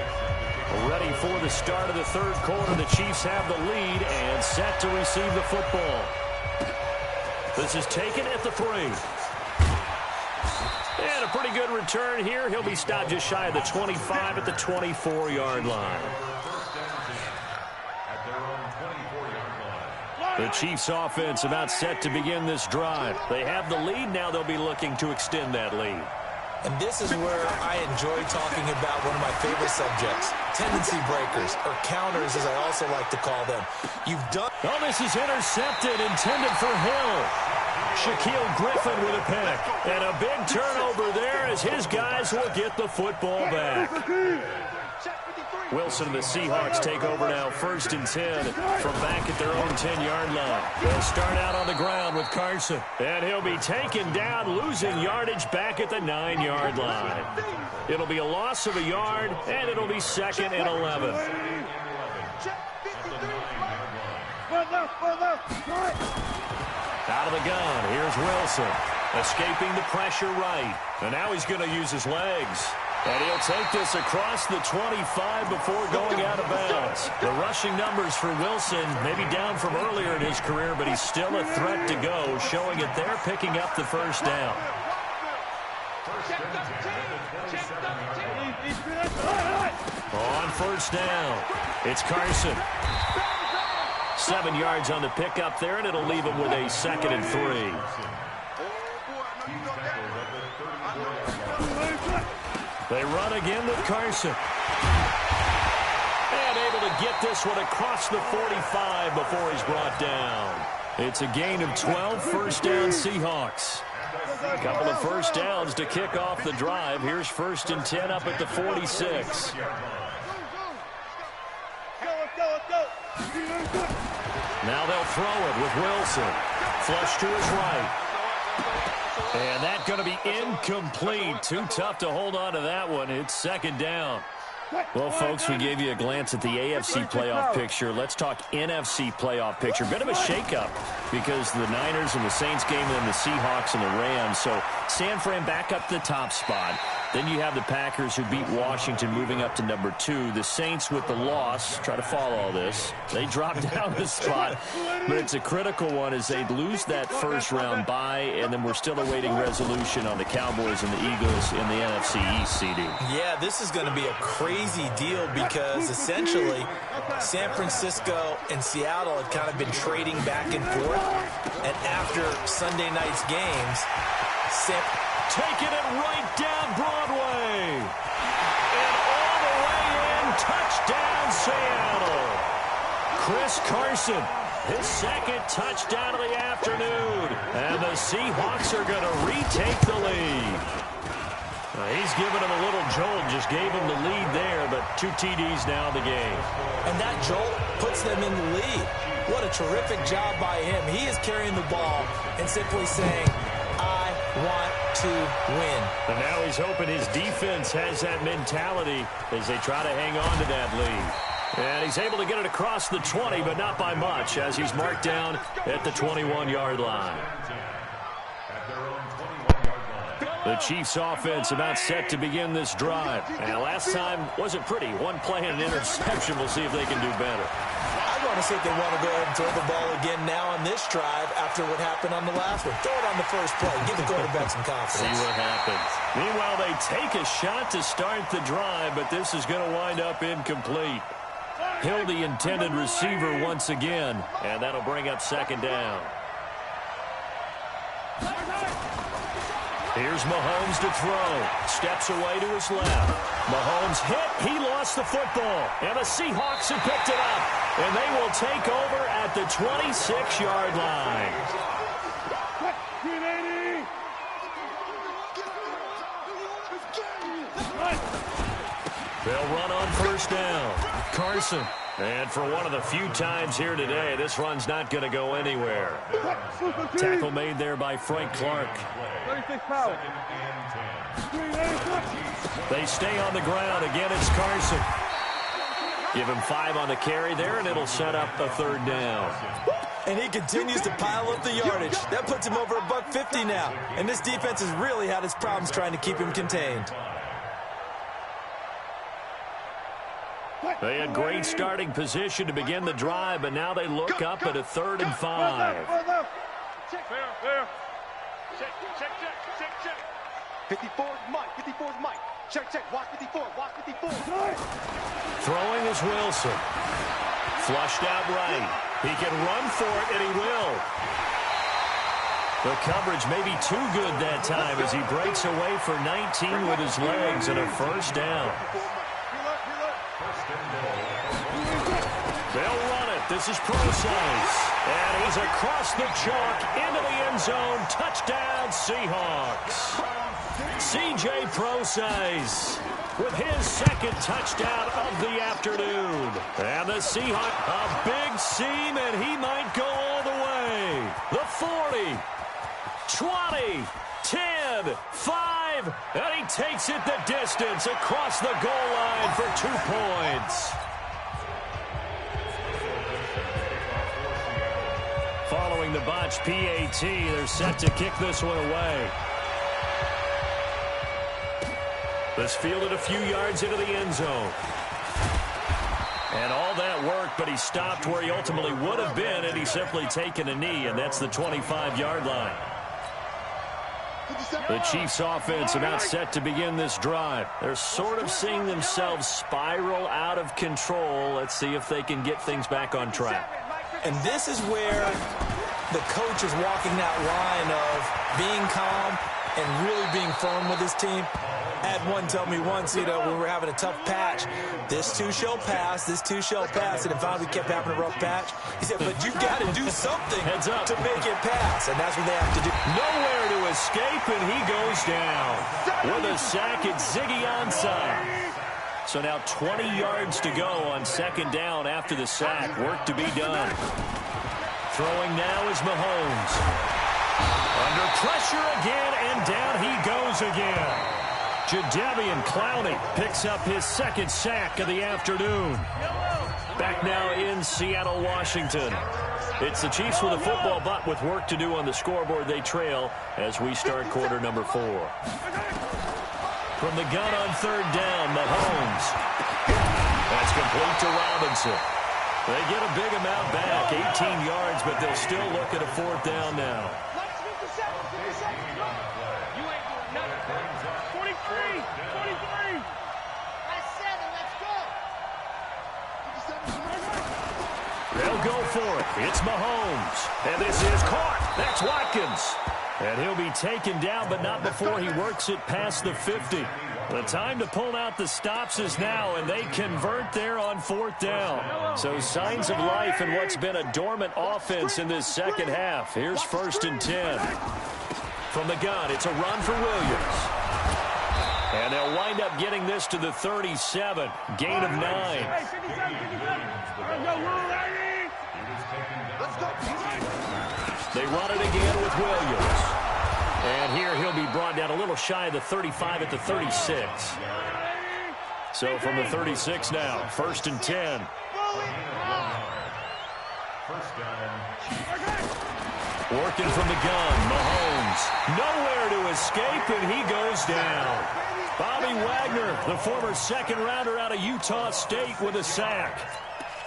Ready for the start of the 3rd quarter. The Chiefs have the lead and set to receive the football. This is taken at the 3. And a pretty good return here. He'll be stopped just shy of the 25 at the 24-yard line. The Chiefs offense about set to begin this drive. They have the lead. Now they'll be looking to extend that lead. And this is where I enjoy talking about one of my favorite subjects, tendency breakers, or counters as I also like to call them. You've done... Oh, this is intercepted, intended for Hill. Shaquille Griffin with a pick. And a big turnover there as his guys will get the football back. Wilson and the Seahawks take over now 1st and 10 from back at their own 10-yard line. They'll start out on the ground with Carson. And he'll be taken down, losing yardage back at the 9-yard line. It'll be a loss of a yard, and it'll be 2nd and 11. Out of the gun, here's Wilson. Escaping the pressure right. And now he's going to use his legs. And he'll take this across the 25 before going out of bounds. The rushing numbers for Wilson maybe down from earlier in his career, but he's still a threat to go, showing it there, picking up the first down. On first down, it's Carson. 7 yards on the pickup there, and it'll leave him with a 2nd and 3. They run again with Carson. And able to get this one across the 45 before he's brought down. It's a gain of 12, first down Seahawks. A couple of first downs to kick off the drive. Here's 1st and 10 up at the 46. Now they'll throw it with Wilson. Flush to his right. And that's going to be incomplete. Too tough to hold on to that one. It's 2nd down. Well, folks, we gave you a glance at the AFC playoff picture. Let's talk NFC playoff picture. Bit of a shakeup because the Niners and the Saints game and then the Seahawks and the Rams. So San Fran back up to the top spot. Then you have the Packers who beat Washington moving up to number 2. The Saints with the loss, try to follow all this. They drop down the spot, but it's a critical one as they lose that first round bye, and then we're still awaiting resolution on the Cowboys and the Eagles in the NFC East, CD. Yeah, this is going to be a crazy deal because essentially San Francisco and Seattle have kind of been trading back and forth, and after Sunday night's games, taking it right down Broadway. And all the way in, touchdown Seattle. Chris Carson, his second touchdown of the afternoon. And the Seahawks are going to retake the lead. He's giving him a little jolt, just gave him the lead there, but 2 TDs now in the game. And that jolt puts them in the lead. What a terrific job by him. He is carrying the ball and simply saying, I want to win. And now he's hoping his defense has that mentality as they try to hang on to that lead. And he's able to get it across the 20, but not by much, as he's marked down at the 21-yard line. The Chiefs offense about set to begin this drive. And last time wasn't pretty. One play and an interception. We'll see if they can do better. I want to see if they want to go ahead and throw the ball again now on this drive after what happened on the last one. Throw it on the first play. Give the quarterback some confidence. See what happens. Meanwhile, they take a shot to start the drive, but this is going to wind up incomplete. Hill, the intended receiver once again, and that'll bring up second down. Here's Mahomes to throw. Steps away to his left. Mahomes hit. He lost the football. And the Seahawks have picked it up. And they will take over at the 26-yard line. They'll run on first down. Carson. And for one of the few times here today, this run's not going to go anywhere. Tackle made there by Frank Clark. They stay on the ground. Again, it's Carson. Give him 5 on the carry there, and it'll set up a third down. And he continues to pile up the yardage. That puts him over $150 now. And this defense has really had its problems trying to keep him contained. They had great starting position to begin the drive, but now they look up at a 3rd and 5. Check. 54 is Mike. 54 is Mike. Check. Watch 54. Throwing is Wilson. Flushed out right. He can run for it, and he will. The coverage may be too good that time as he breaks away for 19 with his legs and a first down. They'll run it. This is Procise. And he's across the chalk into the end zone. Touchdown, Seahawks. C.J. Procise with his second touchdown of the afternoon. And the Seahawks, a big seam, and he might go all the way. The 40, 20, 10, 5, and he takes it the distance across the goal line for 2 points. Following the botched PAT, they're set to kick this one away. This fielded a few yards into the end zone. And all that work, but he stopped where he ultimately would have been, and he's simply taken a knee, and that's the 25-yard line. The Chiefs offense about set to begin this drive. They're sort of seeing themselves spiral out of control. Let's see if they can get things back on track. And this is where the coach is walking that line of being calm and really being firm with his team. I had one tell me once, when we were having a tough patch, this too shall pass, and then finally we kept having a rough patch. He said, but you've got to do something Heads up to make it pass, and that's what they have to do. Nowhere to escape, and he goes down. With a sack, it's Ziggy Ansah. So now 20 yards to go on second down after the sack. Work to be done. Throwing now is Mahomes. Under pressure again, and down he goes again. Jadeveon Clowney picks up his second sack of the afternoon. Back now in Seattle, Washington. It's the Chiefs with a football, but with work to do on the scoreboard, they trail as we start quarter number 4. From the gun on third down, Mahomes. That's complete to Robinson. They get a big amount back, 18 yards, but they'll still look at a fourth down now. 43. They'll go for it. It's Mahomes. And this is caught. That's Watkins. And he'll be taken down, but not before he works it past the 50. The time to pull out the stops is now, and they convert there on fourth down. So signs of life in what's been a dormant offense in this second half. Here's 1st and 10. From the gun, it's a run for Williams. And they'll wind up getting this to the 37. Gain of 9. They run it again with Williams. And here he'll be brought down a little shy of the 35 at the 36. So from the 36 now, 1st and 10. Working from the gun, Mahomes. Nowhere to escape, and he goes down. Bobby Wagner, the former second-rounder out of Utah State, with a sack.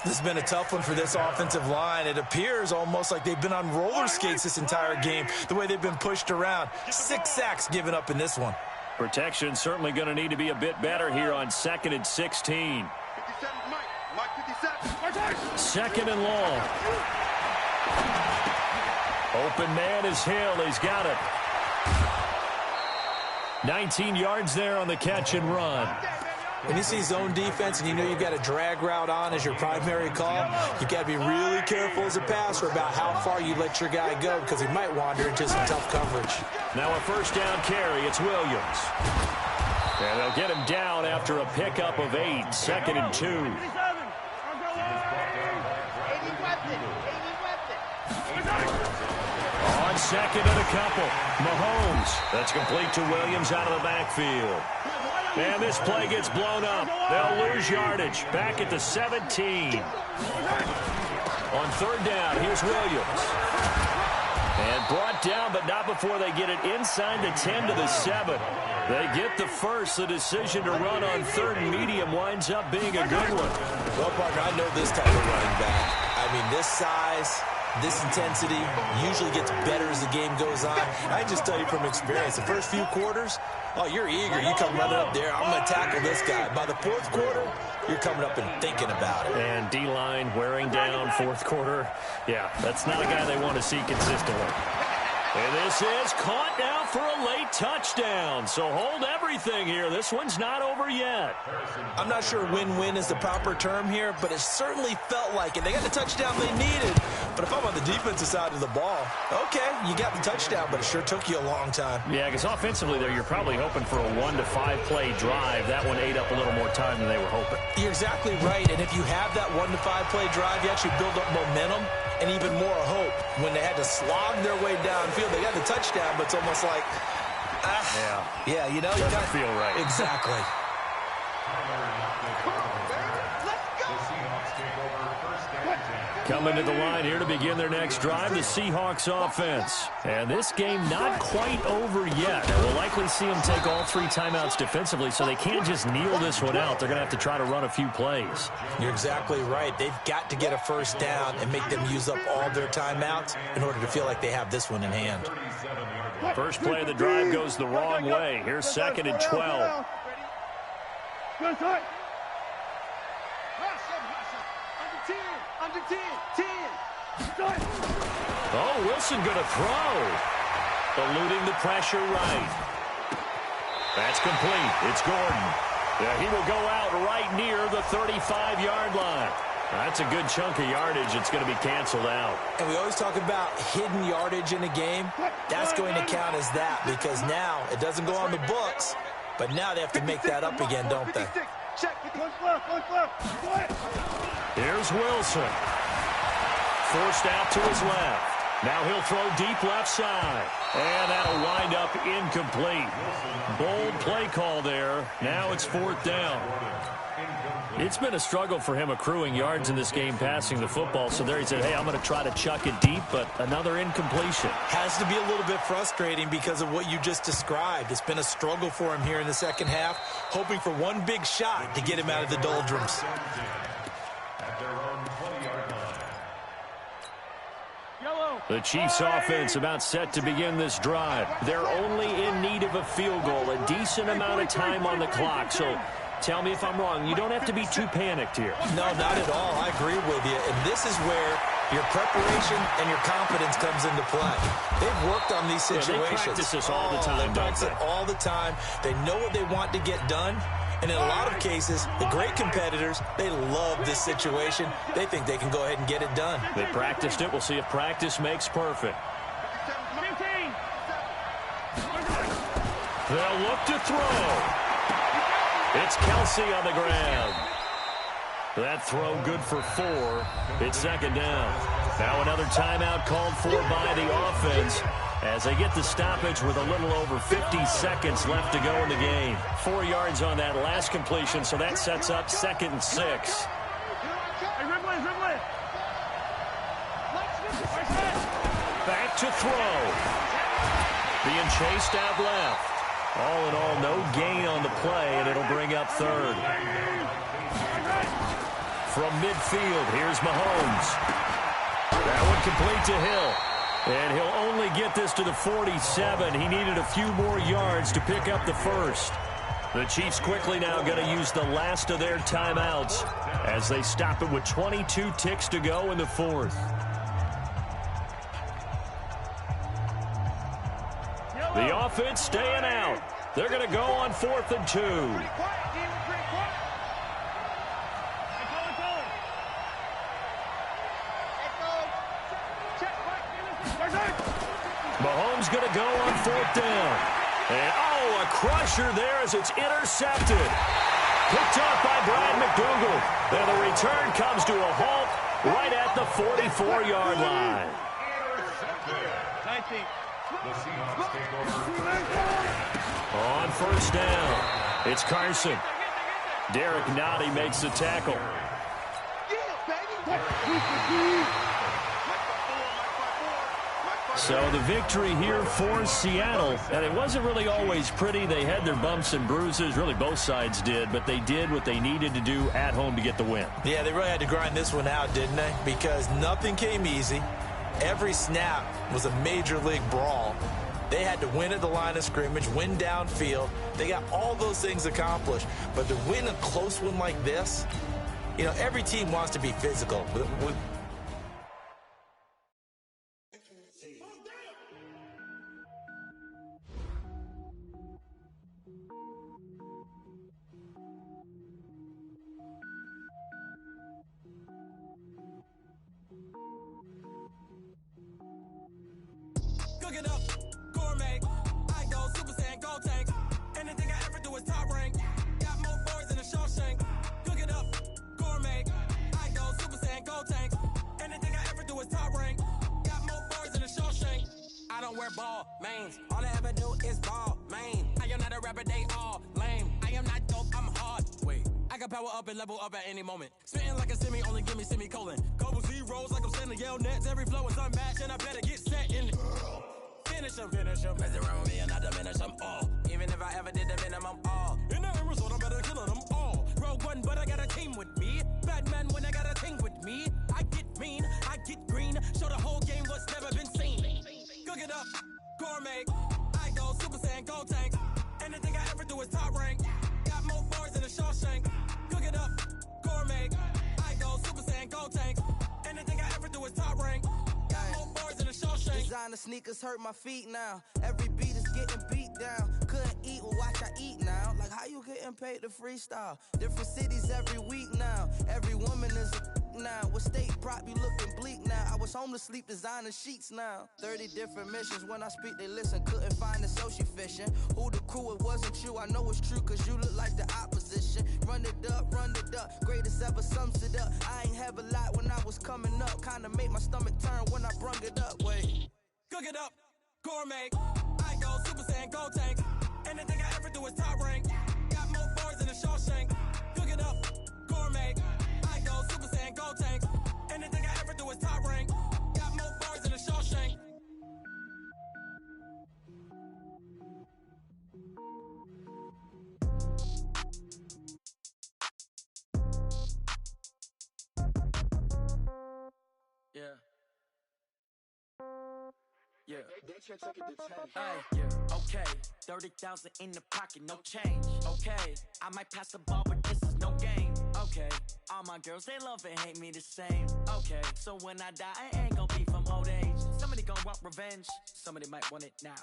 This has been a tough one for this offensive line. It appears almost like they've been on roller skates this entire game, the way they've been pushed around. 6 sacks given up in this one. Protection certainly going to need to be a bit better here on 2nd and 16. 2nd and long. Open man is Hill. He's got it. 19 yards there on the catch and run. When you see zone defense and you know you've got a drag route on as your primary call, you've got to be really careful as a passer about how far you let your guy go because he might wander into some tough coverage. Now a 1st down carry. It's Williams. And they'll get him down after a pickup of 8. 2nd and 2. On 2nd and a couple. Mahomes. That's complete to Williams out of the backfield. And this play gets blown up. They'll lose yardage. Back at the 17. On 3rd down, here's Williams. And brought down, but not before they get it inside the 10 to the 7. They get the first. The decision to run on 3rd and medium winds up being a good one. Well, partner, I know this type of running back. I mean, this size, this intensity usually gets better as the game goes on. I just tell you from experience, the first few quarters, oh, you're eager. You come running up there. I'm going to tackle this guy. By the 4th quarter, you're coming up and thinking about it. And D-line wearing down 4th quarter. Yeah, that's not a guy they want to see consistently. And this is caught now for a late touchdown. So hold everything here. This one's not over yet. I'm not sure win-win is the proper term here, but it certainly felt like it. They got the touchdown they needed. But if I'm on the defensive side of the ball, okay, you got the touchdown, but it sure took you a long time. Yeah, because offensively there, you're probably hoping for a 1 to 5 play drive. That one ate up a little more time than they were hoping. You're exactly right. And if you have that 1 to 5 play drive, you actually build up momentum and even more hope. When they had to slog their way downfield, they got the touchdown, but it's almost like, yeah, you know, you doesn't feel right. Exactly. Coming to the line here to begin their next drive, the Seahawks offense. And this game not quite over yet. We'll likely see them take all 3 timeouts defensively, so they can't just kneel this one out. They're going to have to try to run a few plays. You're exactly right. They've got to get a 1st down and make them use up all their timeouts in order to feel like they have this one in hand. First play of the drive goes the wrong way. Here's 2nd and 12. Oh, Wilson going to throw. Eluding the pressure right. That's complete. It's Gordon. Yeah, he will go out right near the 35-yard line. That's a good chunk of yardage. It's going to be canceled out. And we always talk about hidden yardage in a game. That's going to count as that because now it doesn't go on the books, but now they have to make that up again, don't they? Here's Wilson. Forced out to his left. Now he'll throw deep left side. And that'll wind up incomplete. Bold play call there. Now it's 4th down. It's been a struggle for him accruing yards in this game passing the football. So there he said, hey, I'm going to try to chuck it deep, but another incompletion. Has to be a little bit frustrating because of what you just described. It's been a struggle for him here in the second half, hoping for one big shot to get him out of the doldrums. At their own 20-yard line. The Chiefs offense about set to begin this drive. They're only in need of a field goal, a decent amount of time on the clock. So tell me if I'm wrong. You don't have to be too panicked here. No, not at all. I agree with you. And this is where your preparation and your confidence comes into play. They've worked on these situations. They practice this all the time. They practice it all the time. They know what they want to get done. And in a lot of cases, the great competitors, they love this situation. They think they can go ahead and get it done. They practiced it. We'll see if practice makes perfect. 15. They'll look to throw. It's Kelsey on the ground. That throw good for 4. It's 2nd down. Now another timeout called for by the offense as they get the stoppage with a little over 50 seconds left to go in the game. 4 yards on that last completion, so that sets up 2nd and 6. Back to throw. Being chased out left. All in all, no gain on the play, and it'll bring up 3rd. From midfield, here's Mahomes. That one complete to Hill. And he'll only get this to the 47. He needed a few more yards to pick up the first. The Chiefs quickly now going to use the last of their timeouts as they stop it with 22 ticks to go in the 4th. The offense staying out. They're going to go on 4th and 2. Mahomes going to go on 4th down. And, oh, a crusher there as it's intercepted. Picked off by Brad McDougal. And the return comes to a halt right at the 44-yard line. The Seahawks take over. On 1st down, it's Carson. Derek Nottie makes the tackle. So the victory here for Seattle, and it wasn't really always pretty. They had their bumps and bruises, really both sides did, but they did what they needed to do at home to get the win. Yeah, they really had to grind this one out, didn't they? Because nothing came easy. Every snap was a major league brawl. They had to win at the line of scrimmage, win downfield. They got all those things accomplished. But to win a close one like this, you know, every team wants to be physical. Cook it up, gourmet. I go Super Saiyan, gold tank. Anything I ever do is top rank. Got more boys in the Shawshank. Cook it up, gourmet. I go Super Saiyan, gold tank. Anything I ever do is top rank. Got more boys in the Shawshank. I don't wear ball mains. All I ever do is ball main. I am not a rapper, they all lame. I am not dope, I'm hard. Wait, I can power up and level up at any moment. Spitting like a semi, only give me semicolon. Couple zeros like I'm sending yell nets. Every flow is unmatched and I better get set in. Finish them. Mess around with me and I diminish them all. Even if I ever did the minimum all. In the end result, I'm better killing them all. Rogue one, but I got a team with me. Batman when I got a team with me. I get mean, I get green. Show the whole game what's never been seen. Cook it up, gourmet. I go Super Saiyan, gold tank. Anything I ever do is top rank. Got more bars in the Shawshank. Cook it up, gourmet. I go Super Saiyan, gold tank. Anything I ever do is top rank. Designer sneakers hurt my feet now. Every beat is getting beat down. Couldn't eat, well watch I eat now. Like how you getting paid to freestyle? Different cities every week now. Every woman is a now. With state prop you looking bleak now. I was home to sleep designer sheets now. 30 different missions. When I speak they listen. Couldn't find it so she fishing. Who the crew, it wasn't you. I know it's true cause you look like the opposition. Run it up. Greatest ever sums it up. I ain't have a lot when I was coming up, kinda made my stomach turn when I brung it up. Wait. Cook it up, gourmet. I go Super Saiyan, go tank. Anything I ever do is top rank. Got more boys than a Shawshank. Cook it up, gourmet. I go Super Saiyan, go tank. Anything I ever do is top rank. Got more boys than a Shawshank. Yeah. Yeah. Hey, yeah. Okay. 30,000 in the pocket, no change. Okay. I might pass the ball, but this is no game. Okay. All my girls, they love and hate me the same. Okay. So when I die, I ain't gonna be from old age. Somebody gonna want revenge. Somebody might want it now.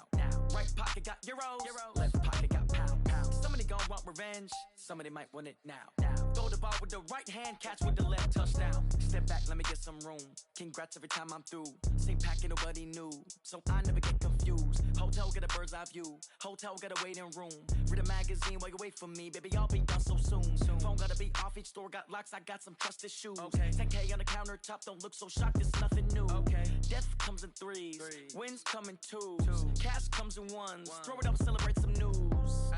Right pocket got euros. Left pocket got pound. Somebody gonna want revenge. Somebody might want it now. Throw the ball with the right hand, catch with the left, touchdown. Step back, let me get some room. Congrats every time I'm through. Same packet, nobody knew. So I never get confused. Hotel get a bird's eye view. Hotel get a waiting room. Read a magazine while you wait for me. Baby, I'll be done so soon. Phone gotta be off, each store got locks. I got some trusted shoes. 10K on the countertop, don't look so shocked, it's nothing new. Death comes in threes. Wins come in twos. Cash comes in ones. Throw it up, celebrate some news.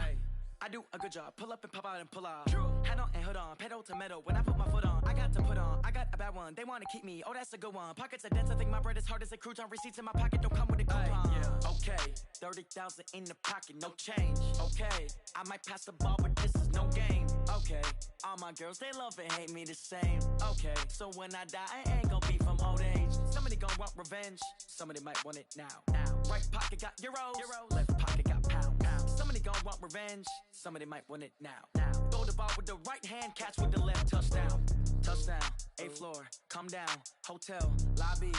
I do a good job. Pull up and pop out and pull out. Head on and hood on. Pedal to metal. When I put my foot on, I got to put on. I got a bad one. They want to keep me. Oh, that's a good one. Pockets are dense. I think my bread is hard as a crouton. Receipts in my pocket don't come with a coupon. Okay. 30,000 in the pocket. No change. Okay. I might pass the ball, but this is no game. Okay. All my girls, they love and hate me the same. Okay. So when I die, I ain't gonna be from old age. Somebody gonna want revenge. Somebody might want it now. Right pocket got euros. Left pocket got pound. Somebody gonna want revenge. Somebody might want it now. Throw the ball with the right hand, catch with the left, touchdown. Touchdown, 8th floor, come down, hotel, lobby.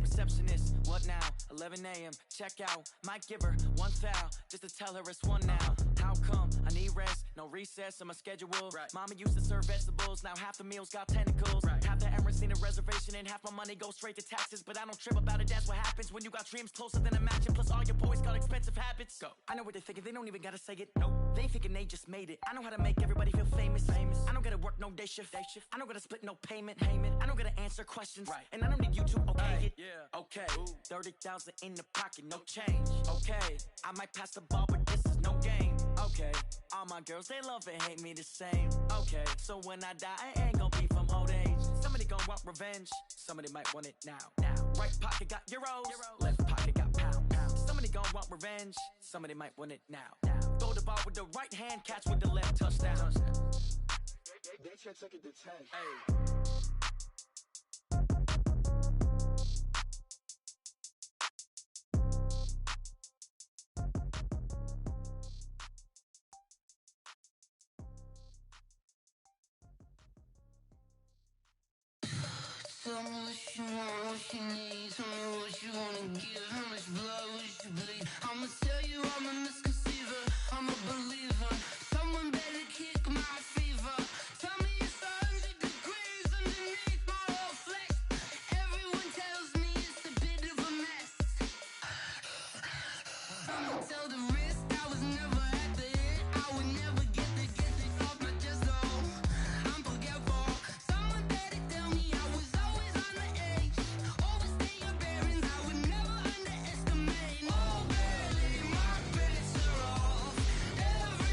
Receptionist, what now? 11 a.m., check out. Might give her one foul, just to tell her it's one now. How come? I need rest, no recess in my schedule. Mama used to serve vegetables, now half the meals got tentacles. Half the Emirates need a reservation and half my money goes straight to taxes. But I don't trip about it, that's what happens when you got dreams closer than a mansion. Plus all your boys got expensive habits. Go. I know what they're thinking, they don't even gotta say it. Nope. They thinking they just made it. I know how to make everybody feel famous. I don't gotta work no day shift. I don't gotta split no payment. I don't gotta answer questions. And I don't need you to okay it. Okay, 30,000 in the pocket, no change. Okay, I might pass the ball, but this is no game. Okay, all my girls, they love and hate me the same. Okay, so when I die, I ain't gonna be from old age. Somebody gonna want revenge. Somebody might want it now. Right pocket got euros. Left pocket got pound. Somebody gonna want revenge. Somebody might want it now. Throw the ball with the right hand, catch with the left, touchdown. They check it to 10. Tell me what you want, what you need. Tell me what you wanna give. How much blood would you bleed? I'ma tell you I'm a misconceiver. I'm a believer. Someone better kick my fever. Tell me it's 100 degrees underneath my whole flesh. Everyone tells me it's a bit of a mess. I'ma tell the risk I was never at the end. I would never get it off my chest though. I'm forgetful. Someone better tell me I was always on the edge. Overstay your bearings, I would never underestimate. Oh, barely, my credits are off. Every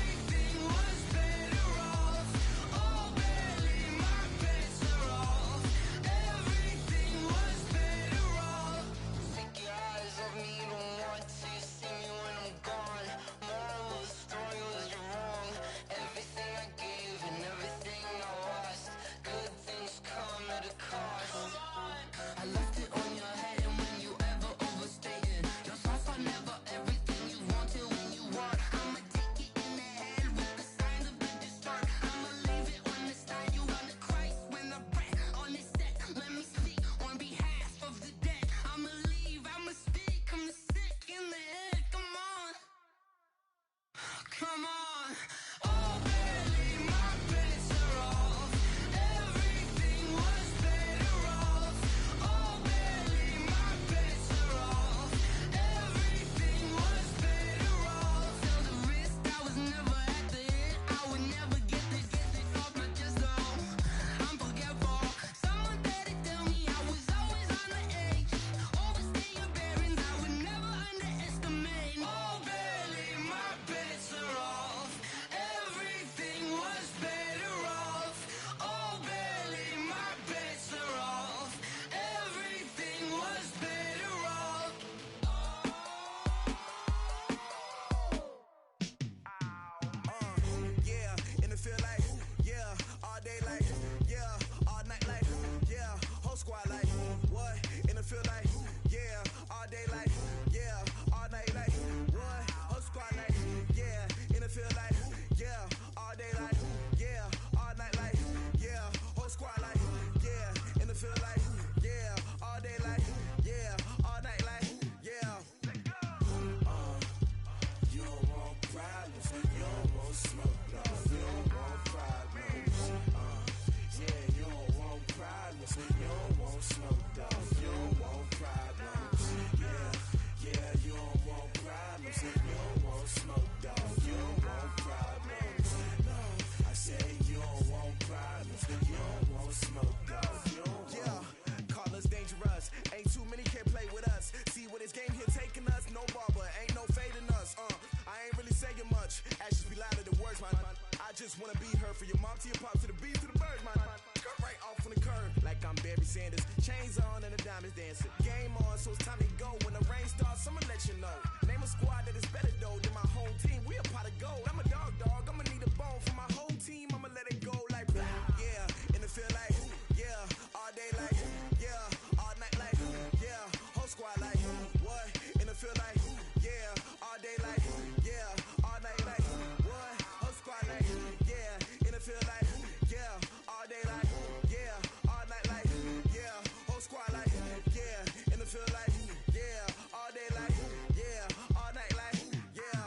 Sanders. Chains on and the diamonds dancing. Game on, so it's time to go. When the rain starts, I'ma let you know. Name a squad that is better though than my home team. We a pot of gold. I'm a dog. I'ma need a bone for my whole team. I'ma let it go like yeah. In the field like yeah. All day like yeah. All night like yeah. Whole squad like what? In the field like yeah. All day like yeah. All night like what? Whole squad like yeah. In the field like yeah. All day like yeah. All night like yeah. Whole squad like yeah. In the field like yeah. All day like yeah. All night like yeah.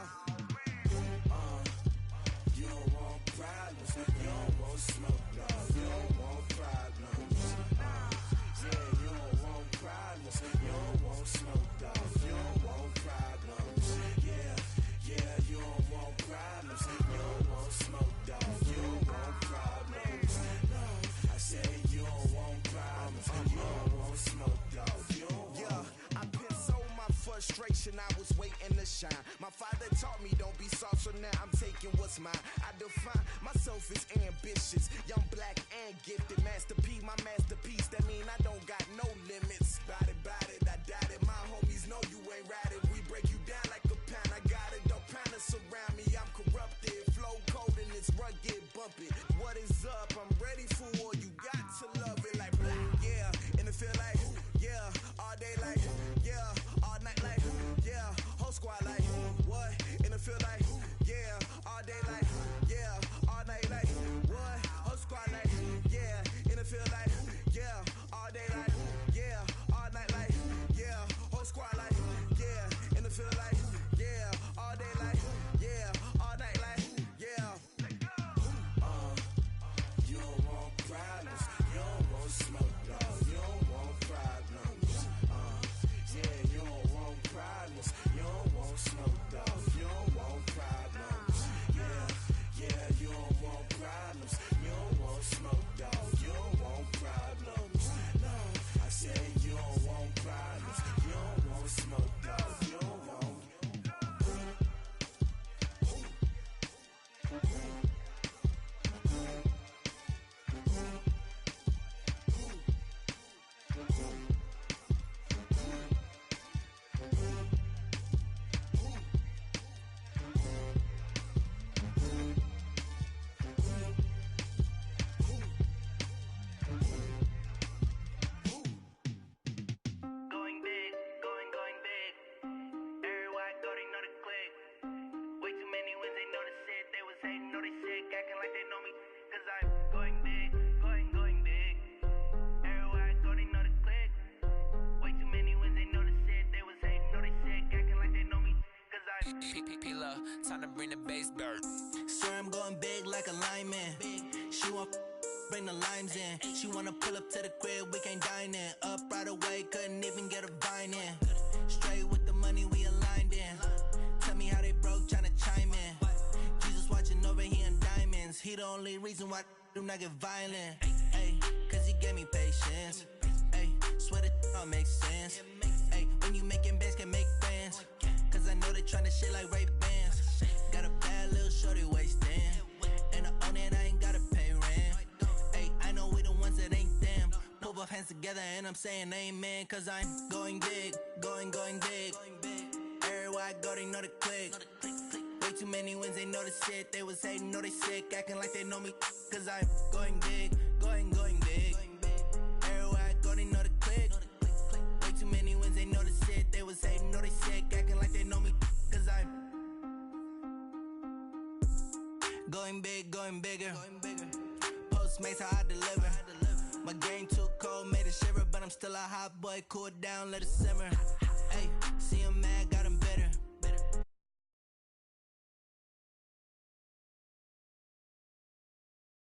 You don't want problems. You don't want smoke, dog. You don't want problems. Yeah, you don't want problems. You don't want smoke, dog. You don't want problems. Yeah, you don't want problems. You don't want smoke, dog. You don't want problems. No, I said you don't want problems. You don't want smoke, dog. You don't want. I pissed so my frustration. I was waiting to shine. My father taught me don't be soft, so now I'm taking what's mine. I define myself as ambitious, young, black, and gifted. Master P, my masterpiece. That mean I don't got no limits. Bout it, I doubt it. My homies know you ain't ratted. We break you down like a pound. I got it, don't pound us around me. I'm corrupted, flow cold and it's rugged, bump it. What is up? I'm ready for war. You got to love it like yeah. In the field like yeah. All day like yeah. All night like yeah. Whole squad like what? In the field like yeah. All day like yeah. All night like what? Whole squad like yeah. In the field like yeah. All day like yeah. All night like yeah. Whole squad like yeah. In the field like yeah. All day like yeah. All night like yeah. You don't want problems. You don't want smoke, dog. You don't want problems. Yeah, you don't want problems. You don't want smoke, dog. You don't want problems. Yeah, you don't want problems. You don't want smoke, dog. You don't want problems. No, I said you don't want problems. You don't want smoke, dog. You don't want. Going big, going big. Everywhere I go, they know the click. Way too many wins, they know the shit. They was hating, know they sick, acting like they know me. Cause I'm going big, going big. Everywhere I go, they know the click. Way too many wins, they know the shit. They was hating, know they sick, acting like they know me. Cause I'm P-Lo, time to bring the bass dirt. Swear I'm going big like a lineman. She want bring the limes in. She wanna pull up to the crib, we can't dine in. Up right away, couldn't even get a vine in. Straight with the money, we aligned in. Tell me how they broke, tryna chime in. Jesus watching over here in diamonds. He the only reason why I do not get violent. Ay, cause he gave me patience. Ay, swear that all makes sense. Ay, when you making bands, can make friends. Cause I know they tryna shit like Ray-Bans. Got a bad little shorty wasting. And I own it, I ain't gotta pay rent. Ay, I know we the ones that ain't them. Pull both hands together and I'm saying amen. Cause I'm going big, going big. Everywhere I go, they know the click. Way too many wins, they know the shit. They was hating, know they sick, acting like they know me. Cause I'm going big, going big. Everywhere I go, they know the click. Way too many wins, they know the shit. They was hating, know they sick, acting like they know me. Cause I'm going big, going bigger. Postmates, how I deliver. My game too cold, made it shiver, but I'm still a hot boy. Cool it down, let it simmer. Hey,